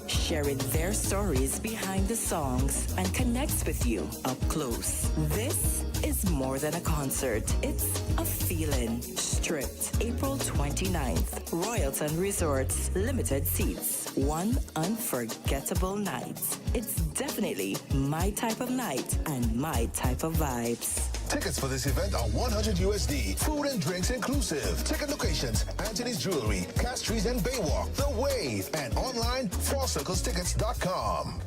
Sharing their stories behind the songs and connects with you up close. This is more than a concert. It's a feeling. Stripped, April 29th. Royalton Resorts, limited seats. One unforgettable night. It's definitely my type of night and my type of vibes. Tickets for this event are $100 USD. Food and drinks inclusive. Ticket locations: Anthony's Jewelry, Castries and Baywalk, The Wave, and online 4circlestickets.com.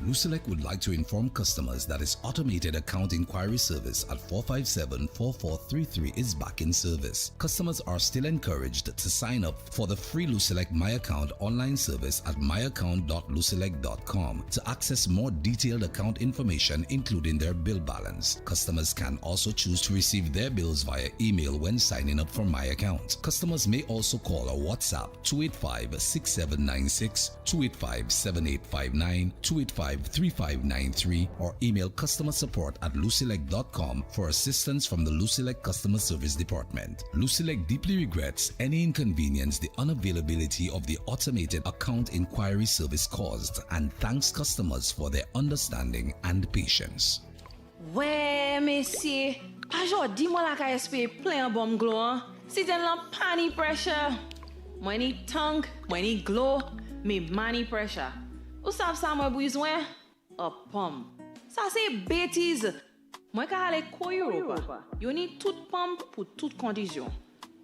Lucelec would like to inform customers that its automated account inquiry service at 457-4433 is back in service. Customers are still encouraged to sign up for the free Lucelec My Account online service at myaccount.lucelec.com to access more detailed account information including their bill balance. Customers can also choose to receive their bills via email when signing up for My Account. Customers may also call or WhatsApp 285-6796, 285-7859, 285-3593 or email customer support at lucelec.com for assistance from the Lucelec Customer Service Department. Lucelec deeply regrets any inconvenience the unavailability of the automated account inquiry service caused and thanks customers for their understanding and patience. Ouais, messieurs, pas jodi moi la ka espérer plein bon glow. Si t'en la pani pressure. Moi ni tongue, moi ni glow, mais money pressure. Ou savez ça moi besoin? A pump. Ça c'est bêtise. Moi ka aller ko Europa. You need tout pump pour toute condition.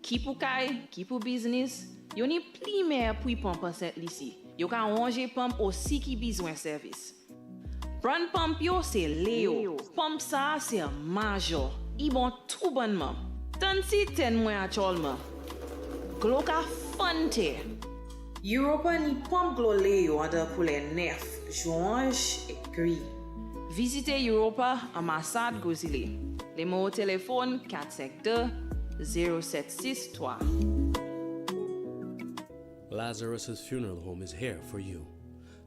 Qui pour kay, qui pour business. You need pli mer pour pump cette ici. You ka ranger pump aussi qui besoin service. Brand pump yo c'est Léo. Pump ça c'est Major. I bon tout bonnement. Tant si ten moi actuellement. Glow ka Fonte. Europa ni pump glow Léo under pour les 9, juin et gris. Visitez Europa ambassade Gozile. Les mots au téléphone 452-0763. Lazarus's Funeral Home is here for you.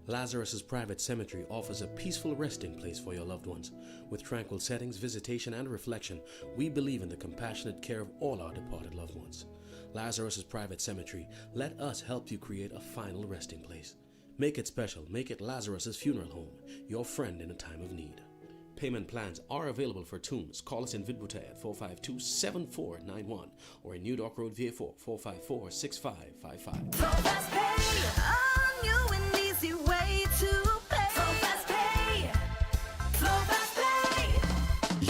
Lazarus's Private Cemetery offers a peaceful resting place for your loved ones. With tranquil settings, visitation, and reflection, we believe in the compassionate care of all our departed loved ones. Lazarus's Private Cemetery, let us help you create a final resting place. Make it special. Make it Lazarus's Funeral Home, your friend in a time of need. Payment plans are available for tombs. Call us in Vidbute at 452-7491 or in New Dock Road, VA4, 454-6555. Fast Pay, on you an easy way to pay. Fast Pay, Fast Pay.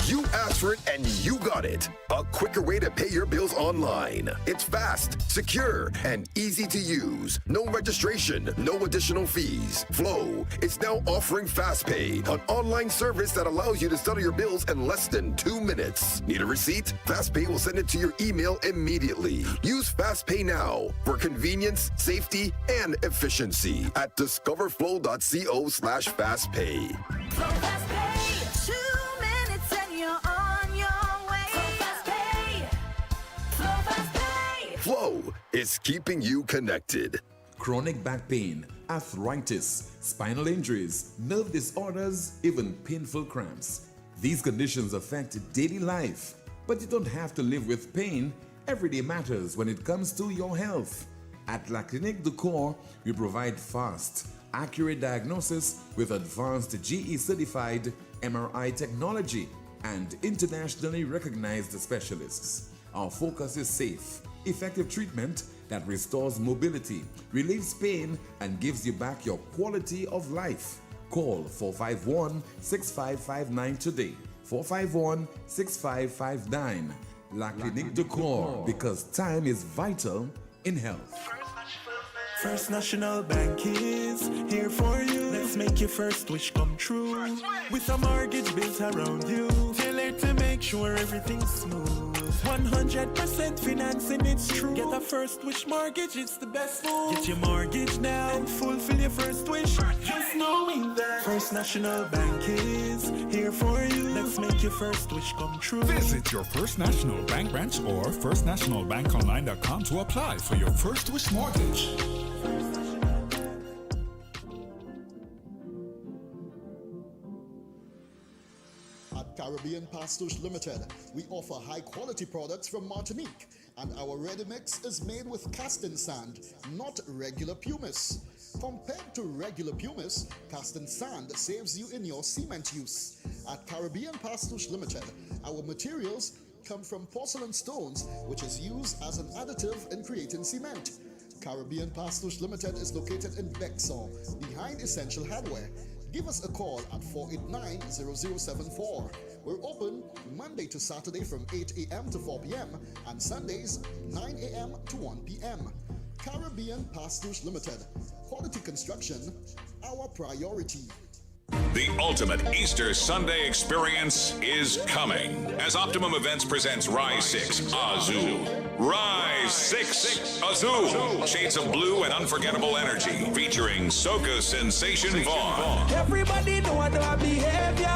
You asked for it and you got it. A quicker way to pay your bills online. It's fast, secure, and easy to use. No registration, no additional fees. Flow is now offering FastPay, an online service that allows you to settle your bills in less than 2 minutes. Need a receipt? FastPay will send it to your email immediately. Use FastPay now for convenience, safety, and efficiency at discoverflow.co/fastpay. Flow Fast Pay, 2 minutes and you're on your way. Flow Fast Pay, Flow Fast Pay. Flow is keeping you connected. Chronic back pain, arthritis, spinal injuries, nerve disorders, even painful cramps. These conditions affect daily life, but you don't have to live with pain. Every day matters when it comes to your health. At La Clinique du Corps, we provide fast, accurate diagnosis with advanced GE-certified MRI technology and internationally recognized specialists. Our focus is safe, effective treatment that restores mobility, relieves pain, and gives you back your quality of life. Call 451-6559 today. 451-6559. La Clinique du Corps, because time is vital in health. First National Bank is here for you. Let's make your first wish come true. With a mortgage built around you, tailored to make sure everything's smooth. 100% financing, it's true. Get a first wish mortgage, it's the best move. Get your mortgage now and fulfill your first wish. Just knowing that First National Bank is here for you. Let's make your first wish come true. Visit your First National Bank branch or firstnationalbankonline.com to apply for your first wish mortgage. At Caribbean Pastouche Limited, we offer high-quality products from Martinique, and our ready mix is made with casting sand, not regular pumice. Compared to regular pumice, casting sand saves you in your cement use. At Caribbean Pastouche Limited, our materials come from porcelain stones, which is used as an additive in creating cement. Caribbean Pastouche Limited is located in Bexon, behind Essential Hardware. Give us a call at 489-0074. We're open Monday to Saturday from 8 a.m. to 4 p.m. and Sundays 9 a.m. to 1 p.m. Caribbean Pastouche Limited. Quality construction, our priority. The ultimate Easter Sunday experience is coming as Optimum Events presents Rise 6 Azul. Rise 6 Azul. Shades of blue and unforgettable energy featuring soca sensation Vaughn. Everybody know what our behavior.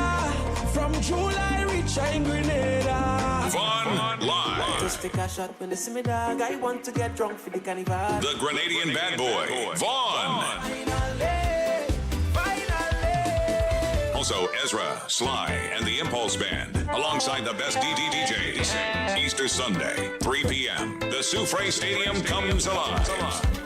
From July reach in Grenada. Vaughn live. Just take a shot when they see me dog. I want to get drunk for the carnival. The Grenadian bad boy, Vaughn. Also, Ezra, Sly, and the Impulse Band, alongside the best DJs. Easter Sunday, 3 p.m. The Soufre Stadium comes alive.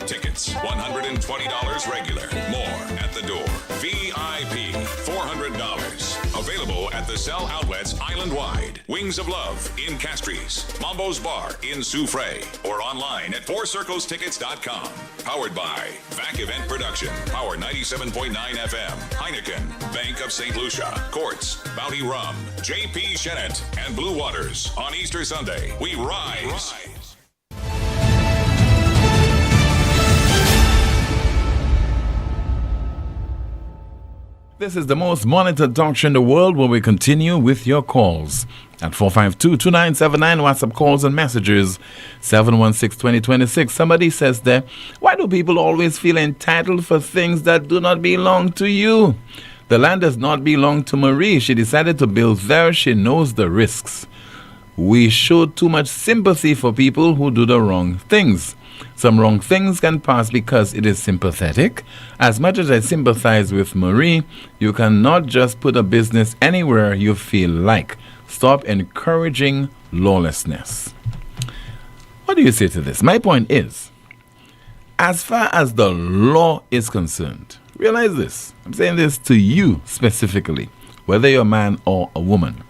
Tickets, $120 regular. More at the door. VIP, $400. Available at the Cell Outlets island-wide. Wings of Love in Castries. Mambo's Bar in Soufre. Or online at fourcirclestickets.com. Powered by VAC Event Production. Power 97.9 FM. Heineken. Bank of St. Lucia. Courts. Bounty Rum. J.P. Shennett. And Blue Waters. On Easter Sunday, we rise. This is the most monitored talk show in the world, where we continue with your calls at 452-2979, WhatsApp calls and messages 716-2026. Somebody says there, why do people always feel entitled for things that do not belong to you? The land does not belong to Marie. She decided to build there. She knows the risks. We show too much sympathy for people who do the wrong things. Some wrong things can pass because it is sympathetic. As much as I sympathize with Marie, you cannot just put a business anywhere you feel like. Stop encouraging lawlessness. What do you say to this? My point is, as far as the law is concerned, realize this. I'm saying this to you specifically, whether you're a man or a woman.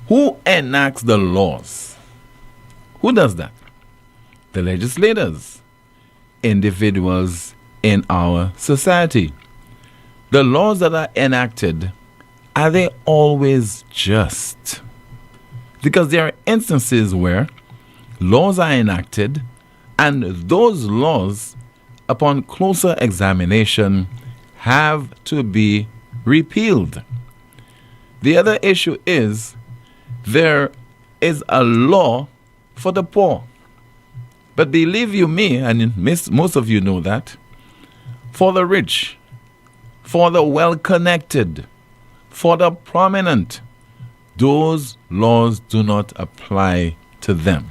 Who enacts the laws? Who does that? The legislators, individuals in our society. The laws that are enacted, are they always just? Because there are instances where laws are enacted and those laws, upon closer examination, have to be repealed. The other issue is there is a law for the poor. But believe you me, and most of you know that, for the rich, for the well-connected, for the prominent, those laws do not apply to them.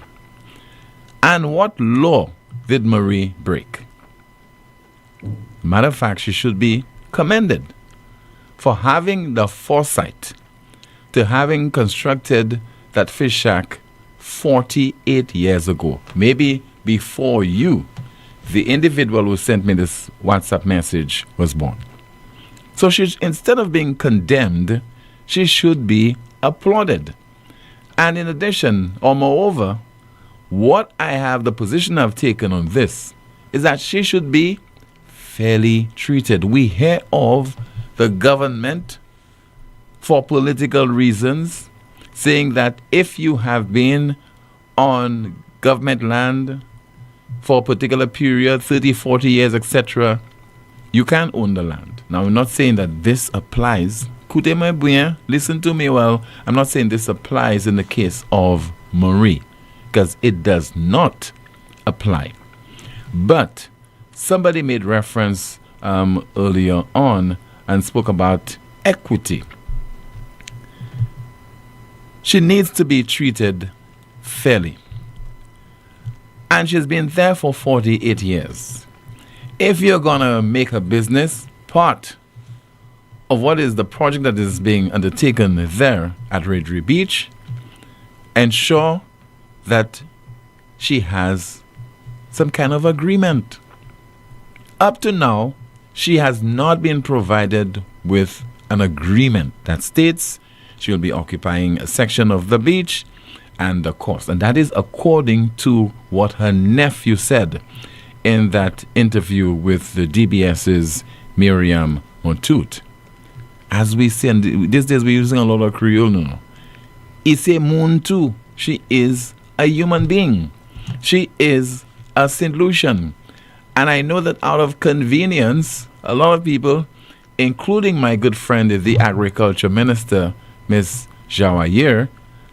And what law did Marie break? Matter of fact, she should be commended for having the foresight to having constructed that fish shack 48 years ago. Maybe before you, the individual who sent me this WhatsApp message, was born. So instead of being condemned, she should be applauded. And in addition, or moreover, what I have, the position I've taken on this, is that she should be fairly treated. We hear of the government, for political reasons, saying that if you have been on government land for a particular period, 30, 40 years, etc., you can own the land. Now, I'm not saying that this applies. Écoutez-moi bien, listen to me well. I'm not saying this applies in the case of Marie, because it does not apply. But somebody made reference earlier on and spoke about equity. She needs to be treated fairly. And she's been there for 48 years. If you're going to make a business, part of what is the project that is being undertaken there at Redry Beach, ensure that she has some kind of agreement. Up to now, she has not been provided with an agreement that states she will be occupying a section of the beach and the cost. And that is according to what her nephew said in that interview with the DBS's Miriam Montut. As we say, these days we're using a lot of Creole now. Ise Muntu, she is a human being. She is a St. Lucian. And I know that out of convenience, a lot of people including my good friend, the Agriculture Minister, Ms. Jawayer,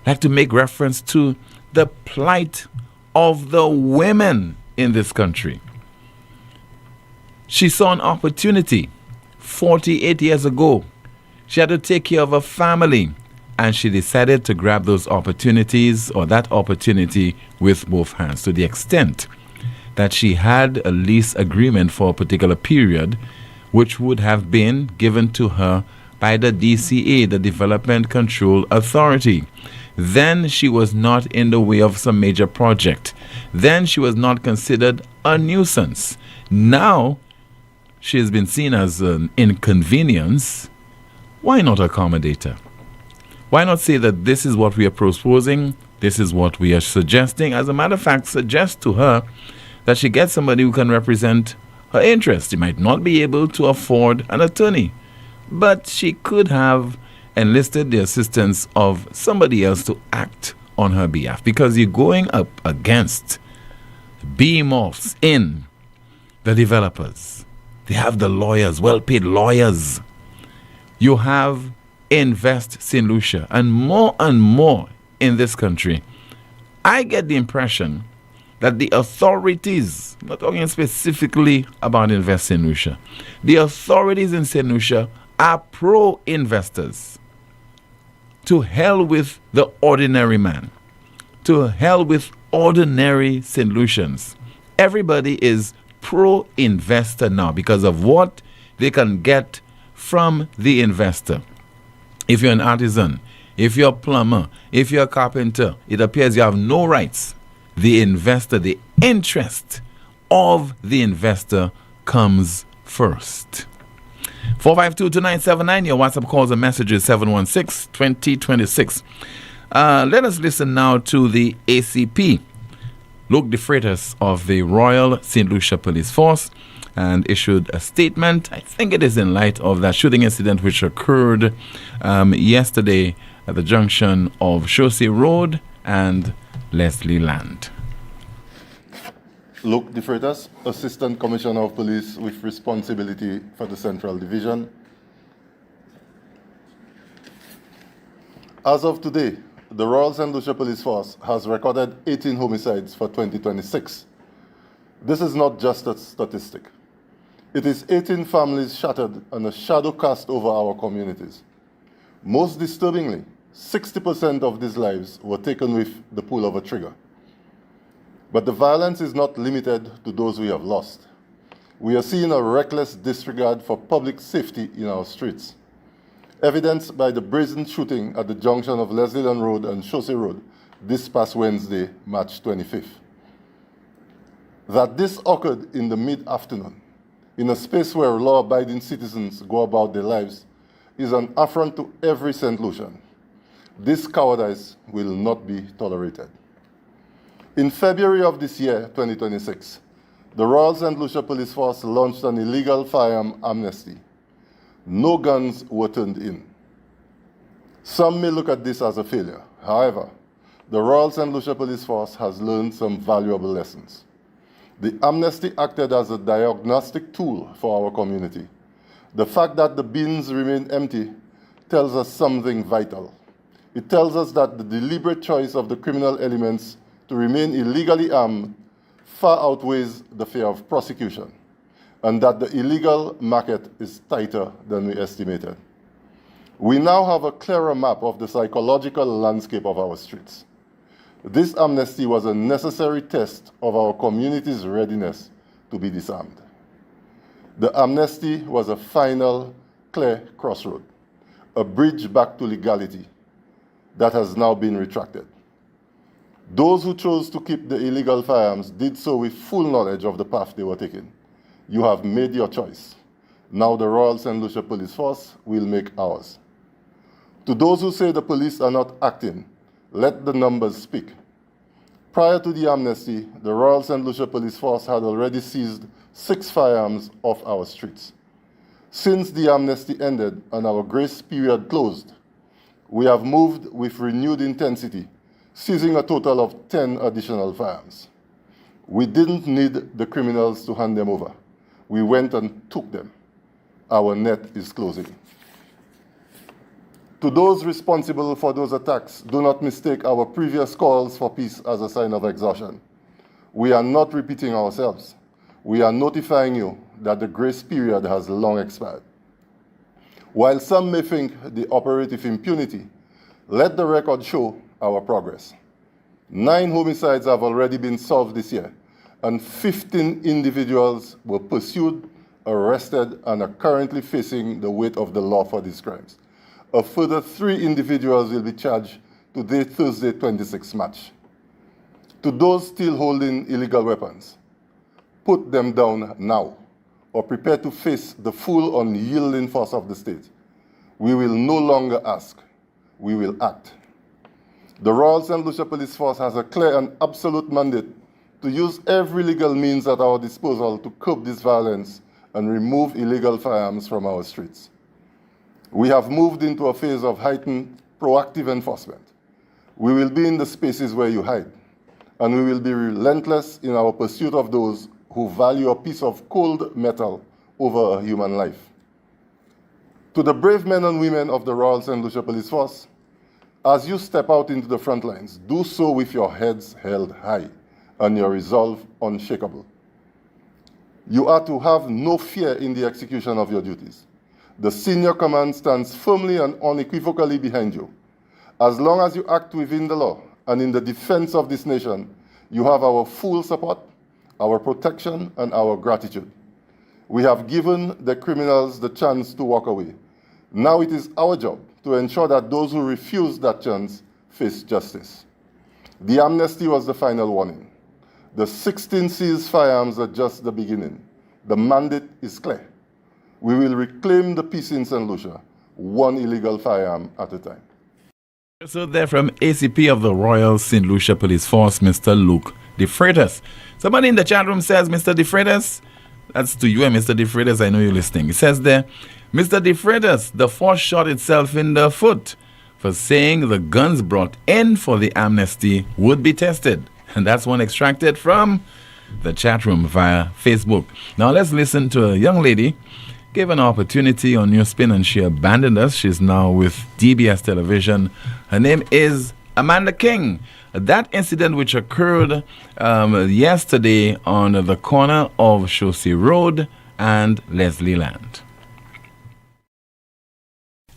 like to make reference to the plight of the women in this country. She saw an opportunity 48 years ago. She had to take care of her family, and she decided to grab those opportunities, or that opportunity, with both hands, to the extent that she had a lease agreement for a particular period, which would have been given to her by the DCA, the Development Control Authority. Then she was not in the way of some major project. Then she was not considered a nuisance. Now she has been seen as an inconvenience. Why not accommodate her? Why not say that this is what we are proposing, this is what we are suggesting? As a matter of fact, suggest to her that she gets somebody who can represent her interest. She might not be able to afford an attorney, but she could have enlisted the assistance of somebody else to act on her behalf, because you're going up against behemoths in the developers. They have the lawyers, well-paid lawyers. You have Invest St. Lucia, and more in this country. I get the impression that the authorities, I'm not talking specifically about Invest St. Lucia, the authorities in St. Lucia are pro-investors. To hell with the ordinary man. To hell with ordinary St. Lucians. Everybody is pro-investor now because of what they can get from the investor. If you're an artisan, if you're a plumber, if you're a carpenter, it appears you have no rights. The investor, the interest of the investor comes first. 452-2979, your WhatsApp calls and messages 716-2026. Let us listen now to the ACP, Luke de Freitas of the Royal St. Lucia Police Force, and issued a statement. I think it is in light of that shooting incident which occurred yesterday at the junction of Chaussee Road and Leslie Land. Luke de Freitas, Assistant Commissioner of Police with responsibility for the Central Division. As of today, the Royal St. Lucia Police Force has recorded 18 homicides for 2026. This is not just a statistic. It is 18 families shattered and a shadow cast over our communities. Most disturbingly, 60% of these lives were taken with the pull of a trigger. But the violence is not limited to those we have lost. We are seeing a reckless disregard for public safety in our streets, evidenced by the brazen shooting at the junction of Leslie Land Road and Chaussee Road this past Wednesday, March 25th. That this occurred in the mid-afternoon, in a space where law-abiding citizens go about their lives, is an affront to every St. Lucian. This cowardice will not be tolerated. In February of this year, 2026, the Royal St. Lucia Police Force launched an illegal firearm amnesty. No guns were turned in. Some may look at this as a failure. However, the Royal St. Lucia Police Force has learned some valuable lessons. The amnesty acted as a diagnostic tool for our community. The fact that the bins remain empty tells us something vital. It tells us that the deliberate choice of the criminal elements to remain illegally armed far outweighs the fear of prosecution, and that the illegal market is tighter than we estimated. We now have a clearer map of the psychological landscape of our streets. This amnesty was a necessary test of our community's readiness to be disarmed. The amnesty was a final, clear crossroad, a bridge back to legality that has now been retracted. Those who chose to keep the illegal firearms did so with full knowledge of the path they were taking. You have made your choice. Now the Royal St. Lucia Police Force will make ours. To those who say the police are not acting, let the numbers speak. Prior to the amnesty, the Royal St. Lucia Police Force had already seized 6 firearms off our streets. Since the amnesty ended and our grace period closed, we have moved with renewed intensity, seizing a total of 10 additional firearms. We didn't need the criminals to hand them over. We went and took them. our net is closing. To those responsible for those attacks, do not mistake our previous calls for peace as a sign of exhaustion. We are not repeating ourselves. We are notifying you that the grace period has long expired. While some may think the operative impunity, let the record show our progress. 9 homicides have already been solved this year, and 15 individuals were pursued, arrested, and are currently facing the weight of the law for these crimes. A further 3 individuals will be charged today, Thursday, 26th March. To those still holding illegal weapons, put them down now, or prepare to face the full unyielding force of the state. We will no longer ask, we will act. The Royal St. Lucia Police Force has a clear and absolute mandate to use every legal means at our disposal to curb this violence and remove illegal firearms from our streets. We have moved into a phase of heightened proactive enforcement. We will be in the spaces where you hide, and we will be relentless in our pursuit of those who value a piece of cold metal over a human life. To the brave men and women of the Royal St. Lucia Police Force, as you step out into the front lines, do so with your heads held high and your resolve unshakable. You are to have no fear in the execution of your duties. The senior command stands firmly and unequivocally behind you. As long as you act within the law and in the defense of this nation, you have our full support, our protection, and our gratitude. We have given the criminals the chance to walk away. Now it is our job to ensure that those who refuse that chance face justice. The amnesty was the final warning. The 16 seized firearms are just the beginning. The mandate is clear. We will reclaim the peace in St. Lucia, one illegal firearm at a time. So there from ACP of the Royal St. Lucia Police Force, Mr. Luke De Freitas. Somebody in the chat room says, Mr. De Freitas, that's to you and Mr. De Freitas, I know you're listening. It says there, Mr. De Freitas, the force shot itself in the foot for saying the guns brought in for the amnesty would be tested. And that's one extracted from the chat room via Facebook. Now let's listen to a young lady gave an opportunity on NewsSpin and she abandoned us. She's now with DBS Television. Her name is Amanda King. That incident which occurred yesterday on the corner of Chaussee Road and Leslie Land.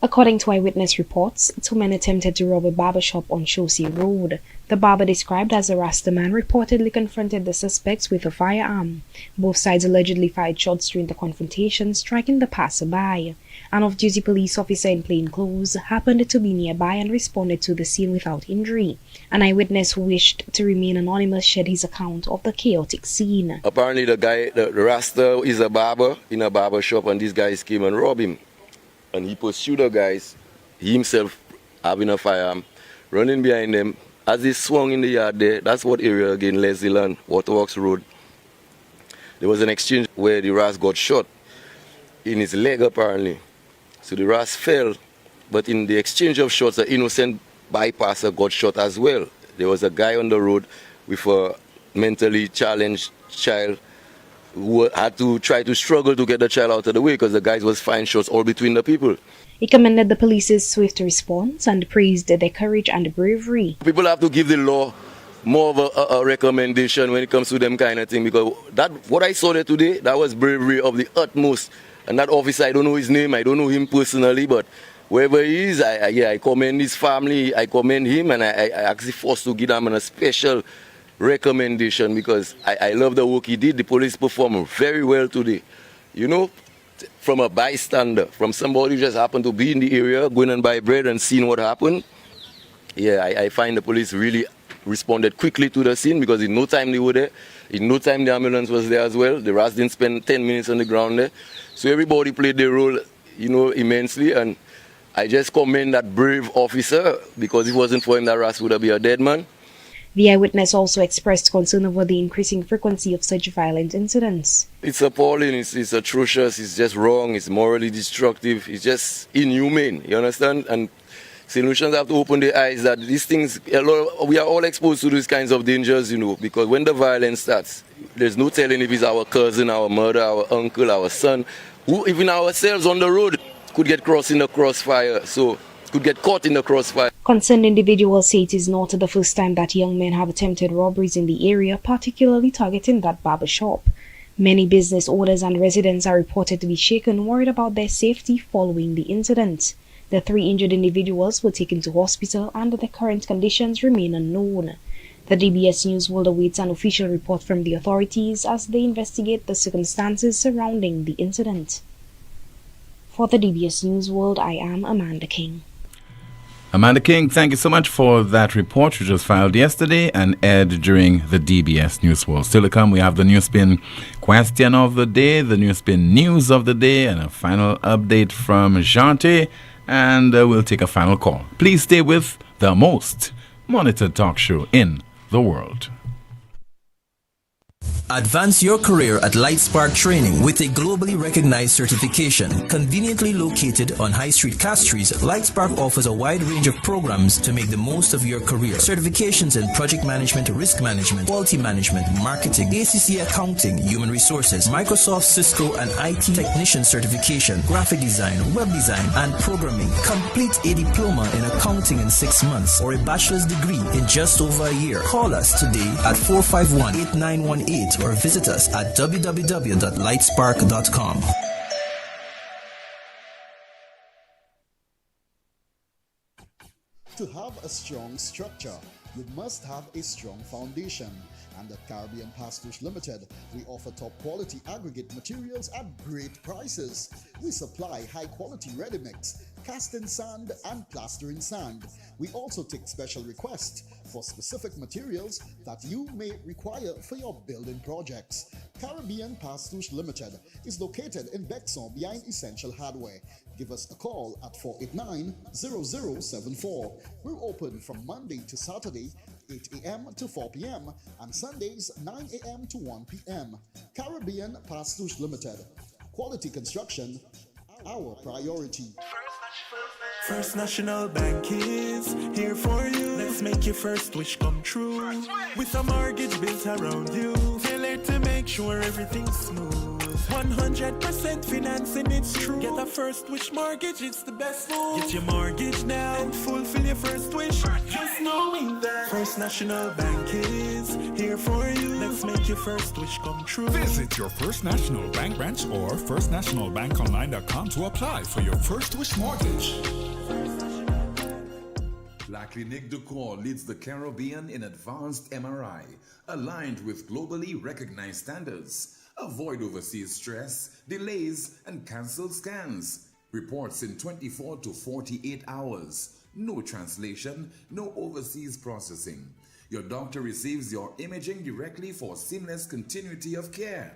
According to eyewitness reports, 2 men attempted to rob a barber shop on Chaussee Road. The barber, described as a Rasta man, reportedly confronted the suspects with a firearm. Both sides allegedly fired shots during the confrontation, striking the passerby. An off-duty police officer in plain clothes happened to be nearby and responded to the scene without injury. An eyewitness who wished to remain anonymous shared his account of the chaotic scene. Apparently the Rasta is a barber in a barber shop and these guys came and robbed him. And he pursued the guys, he himself having a firearm, running behind them. As he swung in the yard there, that's what area again, Leslie Land, Waterworks Road. There was an exchange where the Ras got shot in his leg apparently. So the Ras fell, but in the exchange of shots, the innocent bypasser got shot as well. There was a guy on the road with a mentally challenged child who had to try to struggle to get the child out of the way because the guys was firing shots all between the people. He commended the police's swift response and praised their courage and bravery. People have to give the law more of a recommendation when it comes to them kind of thing because that what I saw there today, that was bravery of the utmost. And that officer, I don't know his name, I don't know him personally, but wherever he is, I commend his family, I commend him, and I actually forced to give him a special recommendation because I love the work he did. The police performed very well today. You know, from a bystander, from somebody who just happened to be in the area, going and buy bread and seeing what happened. Yeah, I find the police really responded quickly to the scene because in no time they were there. In no time the ambulance was there as well. The Ras didn't spend 10 minutes on the ground there. So everybody played their role, you know, immensely. And I just commend that brave officer because if it wasn't for him, that Ras would have been a dead man. The eyewitness also expressed concern over the increasing frequency of such violent incidents. It's appalling, it's atrocious, it's just wrong, it's morally destructive, it's just inhumane, you understand? And St. Lucians have to open their eyes that these things, we are all exposed to these kinds of dangers, you know, because when the violence starts, there's no telling if it's our cousin, our mother, our uncle, our son, who even ourselves on the road could get crossed in the crossfire, so could get caught in the crossfire. Concerned individuals say it is not the first time that young men have attempted robberies in the area, particularly targeting that barber shop. Many business owners and residents are reported to be shaken, worried about their safety following the incident. The 3 injured individuals were taken to hospital and their current conditions remain unknown. The DBS News World awaits an official report from the authorities as they investigate the circumstances surrounding the incident. For the DBS News World, I am Amanda King. Amanda King, thank you so much for that report, which was filed yesterday and aired during the DBS News World. Still to come, we have the NewsSpin question of the day, the NewsSpin news of the day, and a final update from Jante, and we'll take a final call. Please stay with the most monitored talk show in the world. Advance your career at LightSpark Training with a globally recognized certification. Conveniently located on High Street Castries, LightSpark offers a wide range of programs to make the most of your career. Certifications in project management, risk management, quality management, marketing, ACC accounting, human resources, Microsoft, Cisco, and IT technician certification, graphic design, web design, and programming. Complete a diploma in accounting in 6 months or a bachelor's degree in just over a year. Call us today at 451-8918 or visit us at www.lightspark.com. To have a strong structure, you must have a strong foundation. And at Caribbean Pastors Limited, we offer top quality aggregate materials at great prices. We supply high quality ready mix, cast in sand and plaster in sand. We also take special requests for specific materials that you may require for your building projects. Caribbean Pastors Limited is located in Bexon behind Essential Hardware. Give us a call at 489-0074. We're open from Monday to Saturday, 8 a.m. to 4 p.m. and Sundays 9 a.m. to 1 p.m. Caribbean Pastors Limited. Quality construction, our priority. First National Bank is here for you. Let's make your first wish come true. With a mortgage built around you, tailored to make sure everything's smooth. 100% financing, it's true. Get a first wish mortgage, it's the best move. Get your mortgage now and fulfill your first wish. Just knowing that First National Bank is here for you. Let's make your first wish come true. Visit your First National Bank branch or firstnationalbankonline.com to apply for your first wish mortgage. La Clinique de Corps leads the Caribbean in advanced MRI, aligned with globally recognized standards. Avoid overseas stress, delays, and cancelled scans. Reports in 24 to 48 hours. No translation, no overseas processing. Your doctor receives your imaging directly for seamless continuity of care.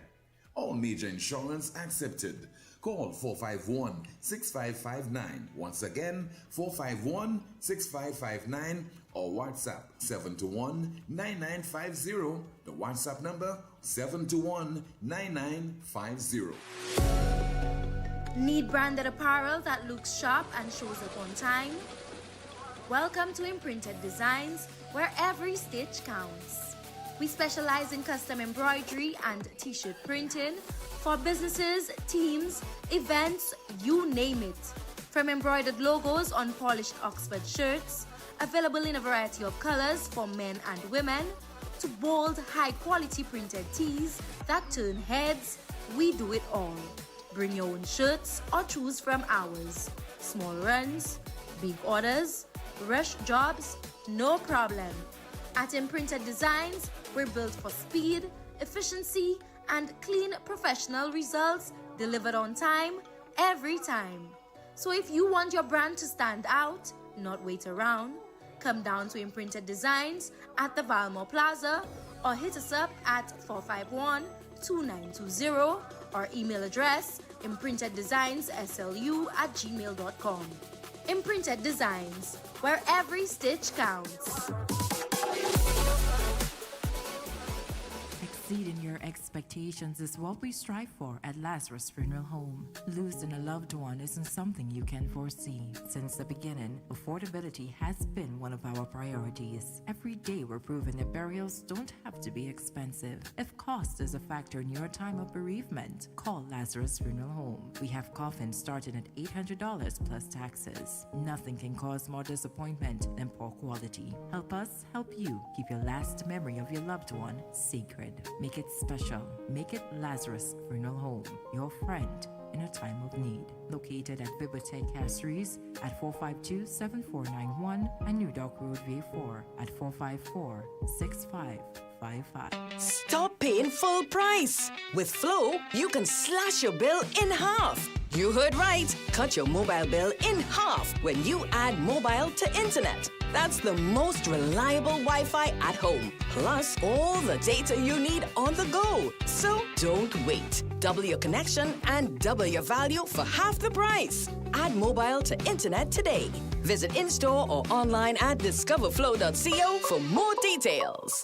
All major insurance accepted. Call 451-6559. Once again, 451-6559 or WhatsApp 721-9950. The WhatsApp number 721-9950. Need branded apparel that looks sharp and shows up on time? Welcome to Imprinted Designs, where every stitch counts. We specialize in custom embroidery and t-shirt printing for businesses, teams, events, you name it. From embroidered logos on polished Oxford shirts, available in a variety of colors for men and women, to bold, high-quality printed tees that turn heads, we do it all. Bring your own shirts or choose from ours. Small runs, big orders, rush jobs, no problem. At Imprinted Designs, we're built for speed, efficiency, and clean professional results delivered on time, every time. So if you want your brand to stand out, not wait around, come down to Imprinted Designs at the Valmore Plaza or hit us up at 451-2920 or email address imprinteddesignsSLU@gmail.com. Imprinted Designs, where every stitch counts. Exceeding your your expectations is what we strive for at Lazarus Funeral Home. Losing a loved one isn't something you can foresee. Since the beginning, affordability has been one of our priorities. Every day we're proving that burials don't have to be expensive. If cost is a factor in your time of bereavement, call Lazarus Funeral Home. We have coffins starting at $800 plus taxes. Nothing can cause more disappointment than poor quality. Help us help you keep your last memory of your loved one sacred. Make it special. Make it Lazarus Funeral Home, your friend in a time of need. Located at Bibliotheque Castries at 452-7491 and New Dock Road V4 at 454-6555. Stop paying full price. With Flow, you can slash your bill in half. You heard right. Cut your mobile bill in half when you add mobile to internet. That's the most reliable Wi-Fi at home. Plus, all the data you need on the go. So don't wait. Double your connection and double your value for half the price. Add mobile to internet today. Visit in-store or online at discoverflow.co for more details.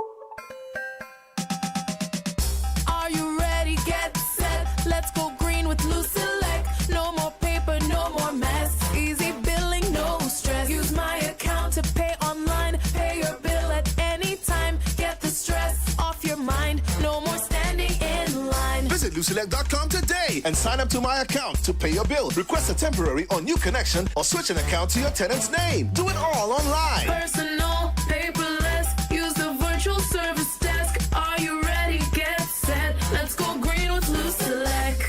Are you ready? Get set. Let's go green with Loose Select. No more paper, no more mess. Easy billing, no stress. Use my account to pay online. Pay your bill at any time. Get the stress off your mind. No more standing in line. Visit Lucelect.com today and sign up to my account to pay your bill. Request a temporary or new connection or switch an account to your tenant's name. Do it all online. Personal, paperless. Use the virtual service desk. Are you ready? Get set. Let's go green with Loose Select.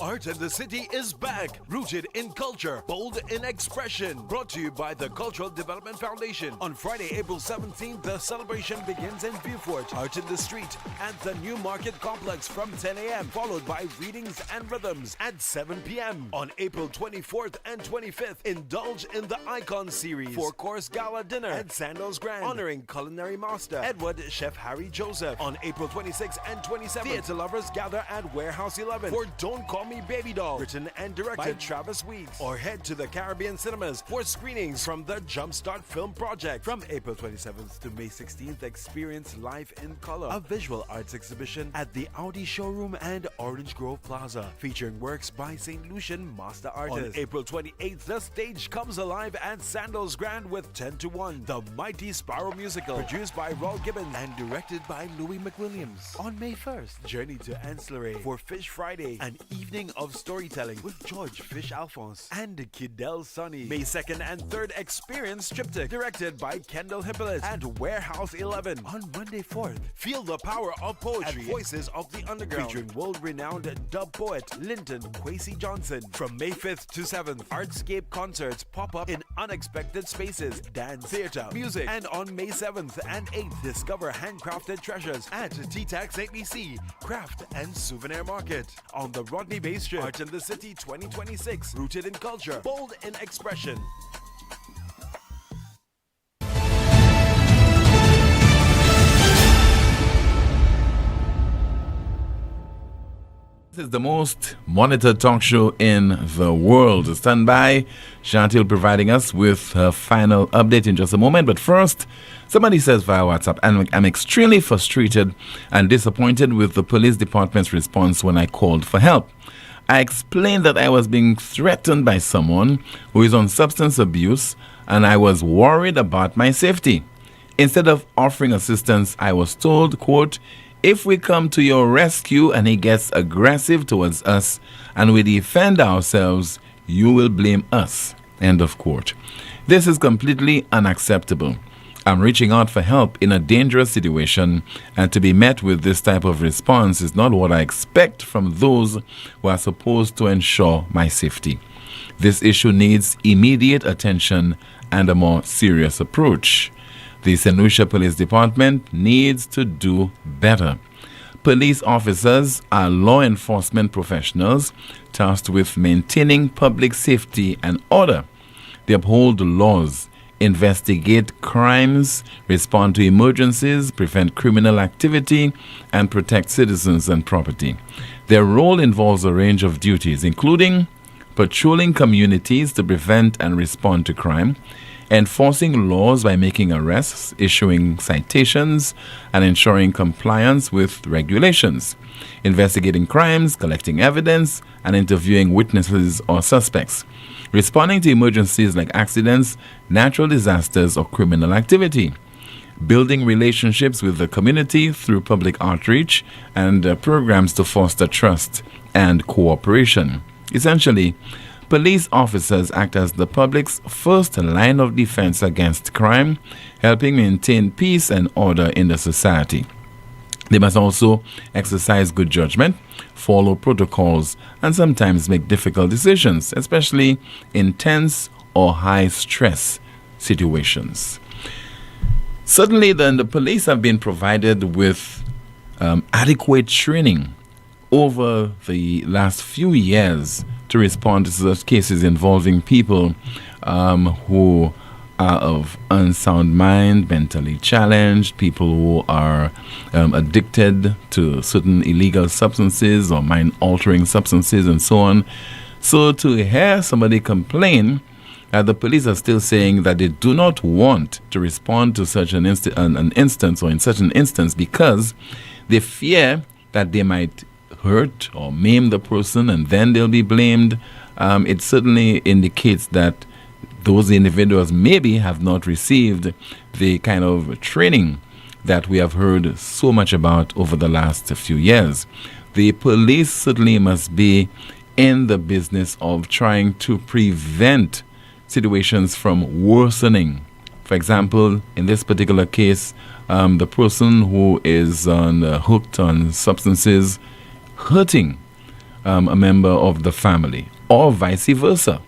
Art in the City is back, rooted in culture, bold in expression. Brought to you by the Cultural Development Foundation. On Friday, April 17th, the celebration begins in Beaufort. Art in the Street at the New Market Complex from 10 a.m., followed by readings and rhythms at 7 p.m. On April 24th and 25th, indulge in the Icon Series, 4-course gala dinner at Sandals Grand, honoring culinary master Edward Chef Harry Joseph. On April 26th and 27th, theater lovers gather at Warehouse 11 for Don't Call Me Baby Doll, written and directed by Travis Weeks. Or head to the Caribbean Cinemas for screenings from the Jumpstart Film Project. From April 27th to May 16th, experience Life in Color, a visual arts exhibition at the Audi Showroom and Orange Grove Plaza, featuring works by St. Lucian master artists. On April 28th, the stage comes alive at Sandals Grand with 10 to 1, the Mighty Sparrow musical, produced by Raul Gibbons and directed by Louis McWilliams. On May 1st, journey to Ancillary for Fish Friday, an evening of storytelling with George Fish Alphonse and Kidel Sonny. May 2nd and 3rd, experience Triptych, directed by Kendall Hippolyte at Warehouse 11. On Monday 4th, feel the power of poetry at Voices of the Underground, featuring world-renowned dub poet Linton Kwesi Johnson. From May 5th to 7th, Artscape concerts pop up in unexpected spaces, dance, theater, music. And on May 7th and 8th, discover handcrafted treasures at T-Tax ABC, Craft and Souvenir Market. On the Rodney Bay Strip, Art in the City 2026, rooted in culture, bold in expression. This is the most monitored talk show in the world. Stand by. Chantil providing us with her final update in just a moment. But first, somebody says via WhatsApp, I'm extremely frustrated and disappointed with the police department's response when I called for help. I explained that I was being threatened by someone who is on substance abuse and I was worried about my safety. Instead of offering assistance, I was told, quote, if we come to your rescue and he gets aggressive towards us and we defend ourselves, you will blame us. End of quote. This is completely unacceptable. I'm reaching out for help in a dangerous situation, and to be met with this type of response is not what I expect from those who are supposed to ensure my safety. This issue needs immediate attention and a more serious approach. The St. Lucia Police Department needs to do better. Police officers are law enforcement professionals tasked with maintaining public safety and order. They uphold the laws, investigate crimes, respond to emergencies, prevent criminal activity, and protect citizens and property. Their role involves a range of duties, including patrolling communities to prevent and respond to crime, enforcing laws by making arrests, issuing citations, and ensuring compliance with regulations, investigating crimes, collecting evidence, and interviewing witnesses or suspects, responding to emergencies like accidents, natural disasters, or criminal activity, building relationships with the community through public outreach and programs to foster trust and cooperation. Essentially, police officers act as the public's first line of defense against crime, helping maintain peace and order in the society. They must also exercise good judgment, follow protocols, and sometimes make difficult decisions, especially in tense or high-stress situations. Certainly, the police have been provided with adequate training over the last few years to respond to such cases involving people who are of unsound mind, mentally challenged, people who are addicted to certain illegal substances or mind-altering substances and so on. So to hear somebody complain the police are still saying that they do not want to respond to such an instance or in such an instance because they fear that they might hurt or maim the person and then they'll be blamed. It certainly indicates that those individuals maybe have not received the kind of training that we have heard so much about over the last few years. The police certainly must be in the business of trying to prevent situations from worsening. For example, in this particular case, the person who is hooked on substances hurting a member of the family, or vice versa.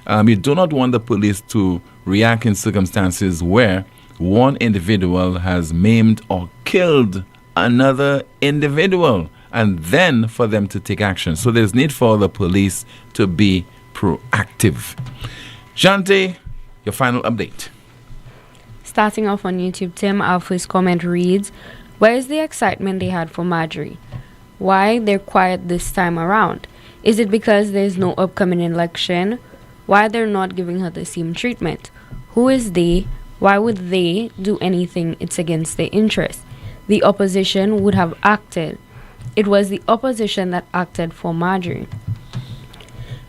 You do not want the police to react in circumstances where one individual has maimed or killed another individual, and then for them to take action. So there's need for the police to be proactive. Shanti, your final update. Starting off on YouTube, Tim, our first comment reads, "Where is the excitement they had for Marjorie? Why they're quiet this time around? Is it because there's no upcoming election? Why they're not giving her the same treatment? Who is they? Why would they do anything? It's against their interest. The opposition would have acted. It was the opposition that acted for Marjorie."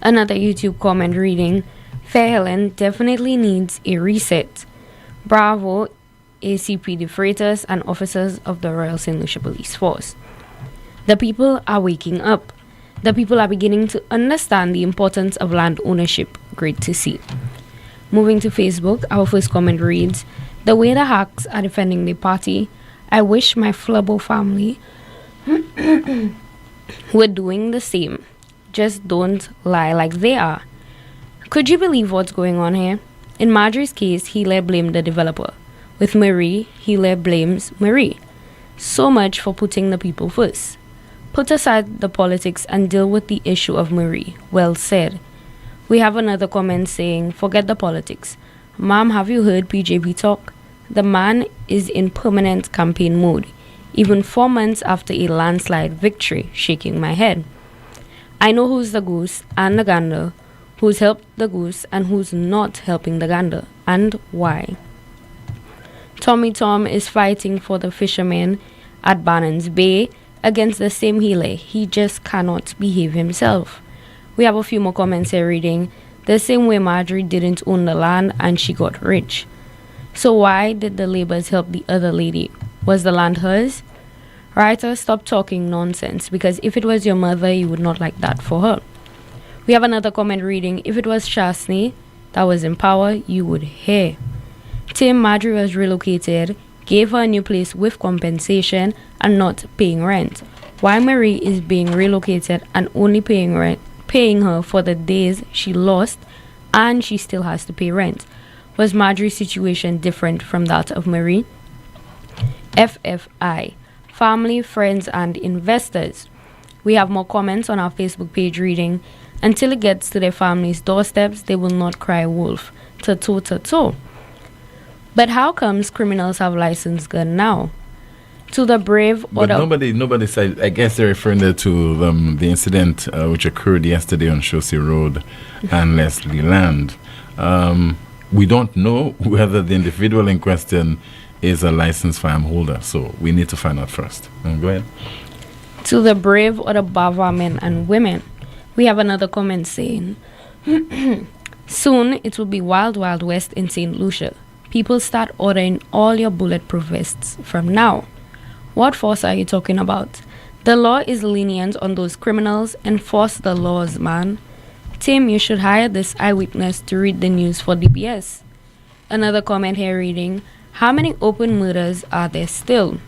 Another YouTube comment reading, "Fair Helen definitely needs a reset. Bravo, ACP De Freitas and officers of the Royal St. Lucia Police Force. The people are waking up. The people are beginning to understand the importance of land ownership. Great to see." Moving to Facebook, our first comment reads, "The way the hacks are defending the party, I wish my Flubbo family were doing the same. Just don't lie like they are. Could you believe what's going on here? In Marjorie's case, Healy blamed the developer. With Marie, Healy blames Marie. So much for putting the people first. Put aside the politics and deal with the issue of Marie. Well said." We have another comment saying, "Forget the politics. Mom, have you heard PJB talk? The man is in permanent campaign mode, even 4 months after a landslide victory, shaking my head. I know who's the goose and the gander, who's helped the goose and who's not helping the gander, and why. Tommy Tom is fighting for the fishermen at Bannon's Bay against the same Healy. He just cannot behave himself." We have a few more comments here reading, "The same way Marjorie didn't own the land and she got rich. So why did the Labours help the other lady? Was the land hers? Writer, stop talking nonsense, because if it was your mother, you would not like that for her." We have another comment reading, "If it was Shasney that was in power, you would hear. Tim, Marjorie was relocated, gave her a new place with compensation and not paying rent. Why Marie is being relocated and only paying her for the days she lost and she still has to pay rent? Was Marjorie's situation different from that of Marie?" FFI, family, friends and investors. We have more comments on our Facebook page reading, "Until it gets to their family's doorsteps, they will not cry wolf. To. But how comes criminals have licensed gun now? To the brave or But nobody said, I guess they're referring to the incident which occurred yesterday on Chaussee Road and Leslie Land. we don't know whether the individual in question is a licensed firearm holder. So we need to find out first. Go ahead. To the brave or the Bava men and women, we have another comment saying, soon it will be wild, wild west in St. Lucia. People start ordering all your bulletproof vests from now. What force are you talking about? The law is lenient on those criminals. Enforce the laws, man. Tim, you should hire this eyewitness to read the news for DBS. Another comment here reading, how many open murders are there still?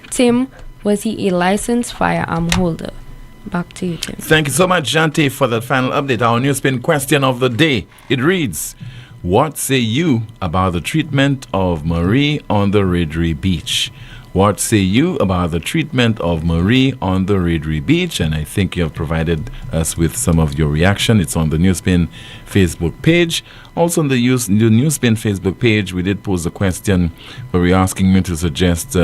Tim, was he a licensed firearm holder? Back to you, Tim. Thank you so much, Janti, for that final update. Our NewsSpin question of the day. It reads, what say you about the treatment of Marie on the Ridley Beach? What say you about the treatment of Marie on the Ridley Beach? And I think you have provided us with some of your reaction. It's on the NewsSpin Facebook page. Also on the NewsSpin Facebook page, we did pose a question where we're asking you to suggest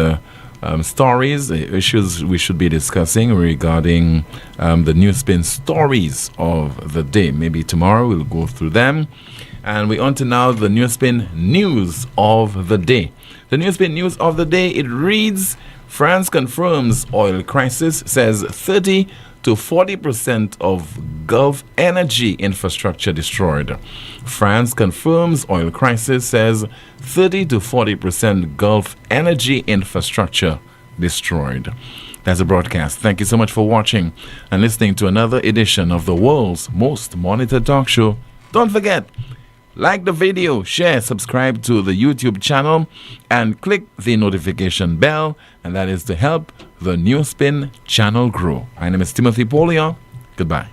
stories, issues we should be discussing regarding the NewsSpin stories of the day. Maybe tomorrow we'll go through them. And we're on to now the NewsSpin news of the day. The NewsSpin news of the day, it reads, France confirms oil crisis, says 30 to 40% of Gulf energy infrastructure destroyed. France confirms oil crisis, says 30 to 40% Gulf energy infrastructure destroyed. That's a broadcast. Thank you so much for watching and listening to another edition of the world's most monitored talk show. Don't forget, like the video, share, subscribe to the YouTube channel, and click the notification bell, and that is to help the NewsSpin channel grow. My name is Timothy Poleon. Goodbye.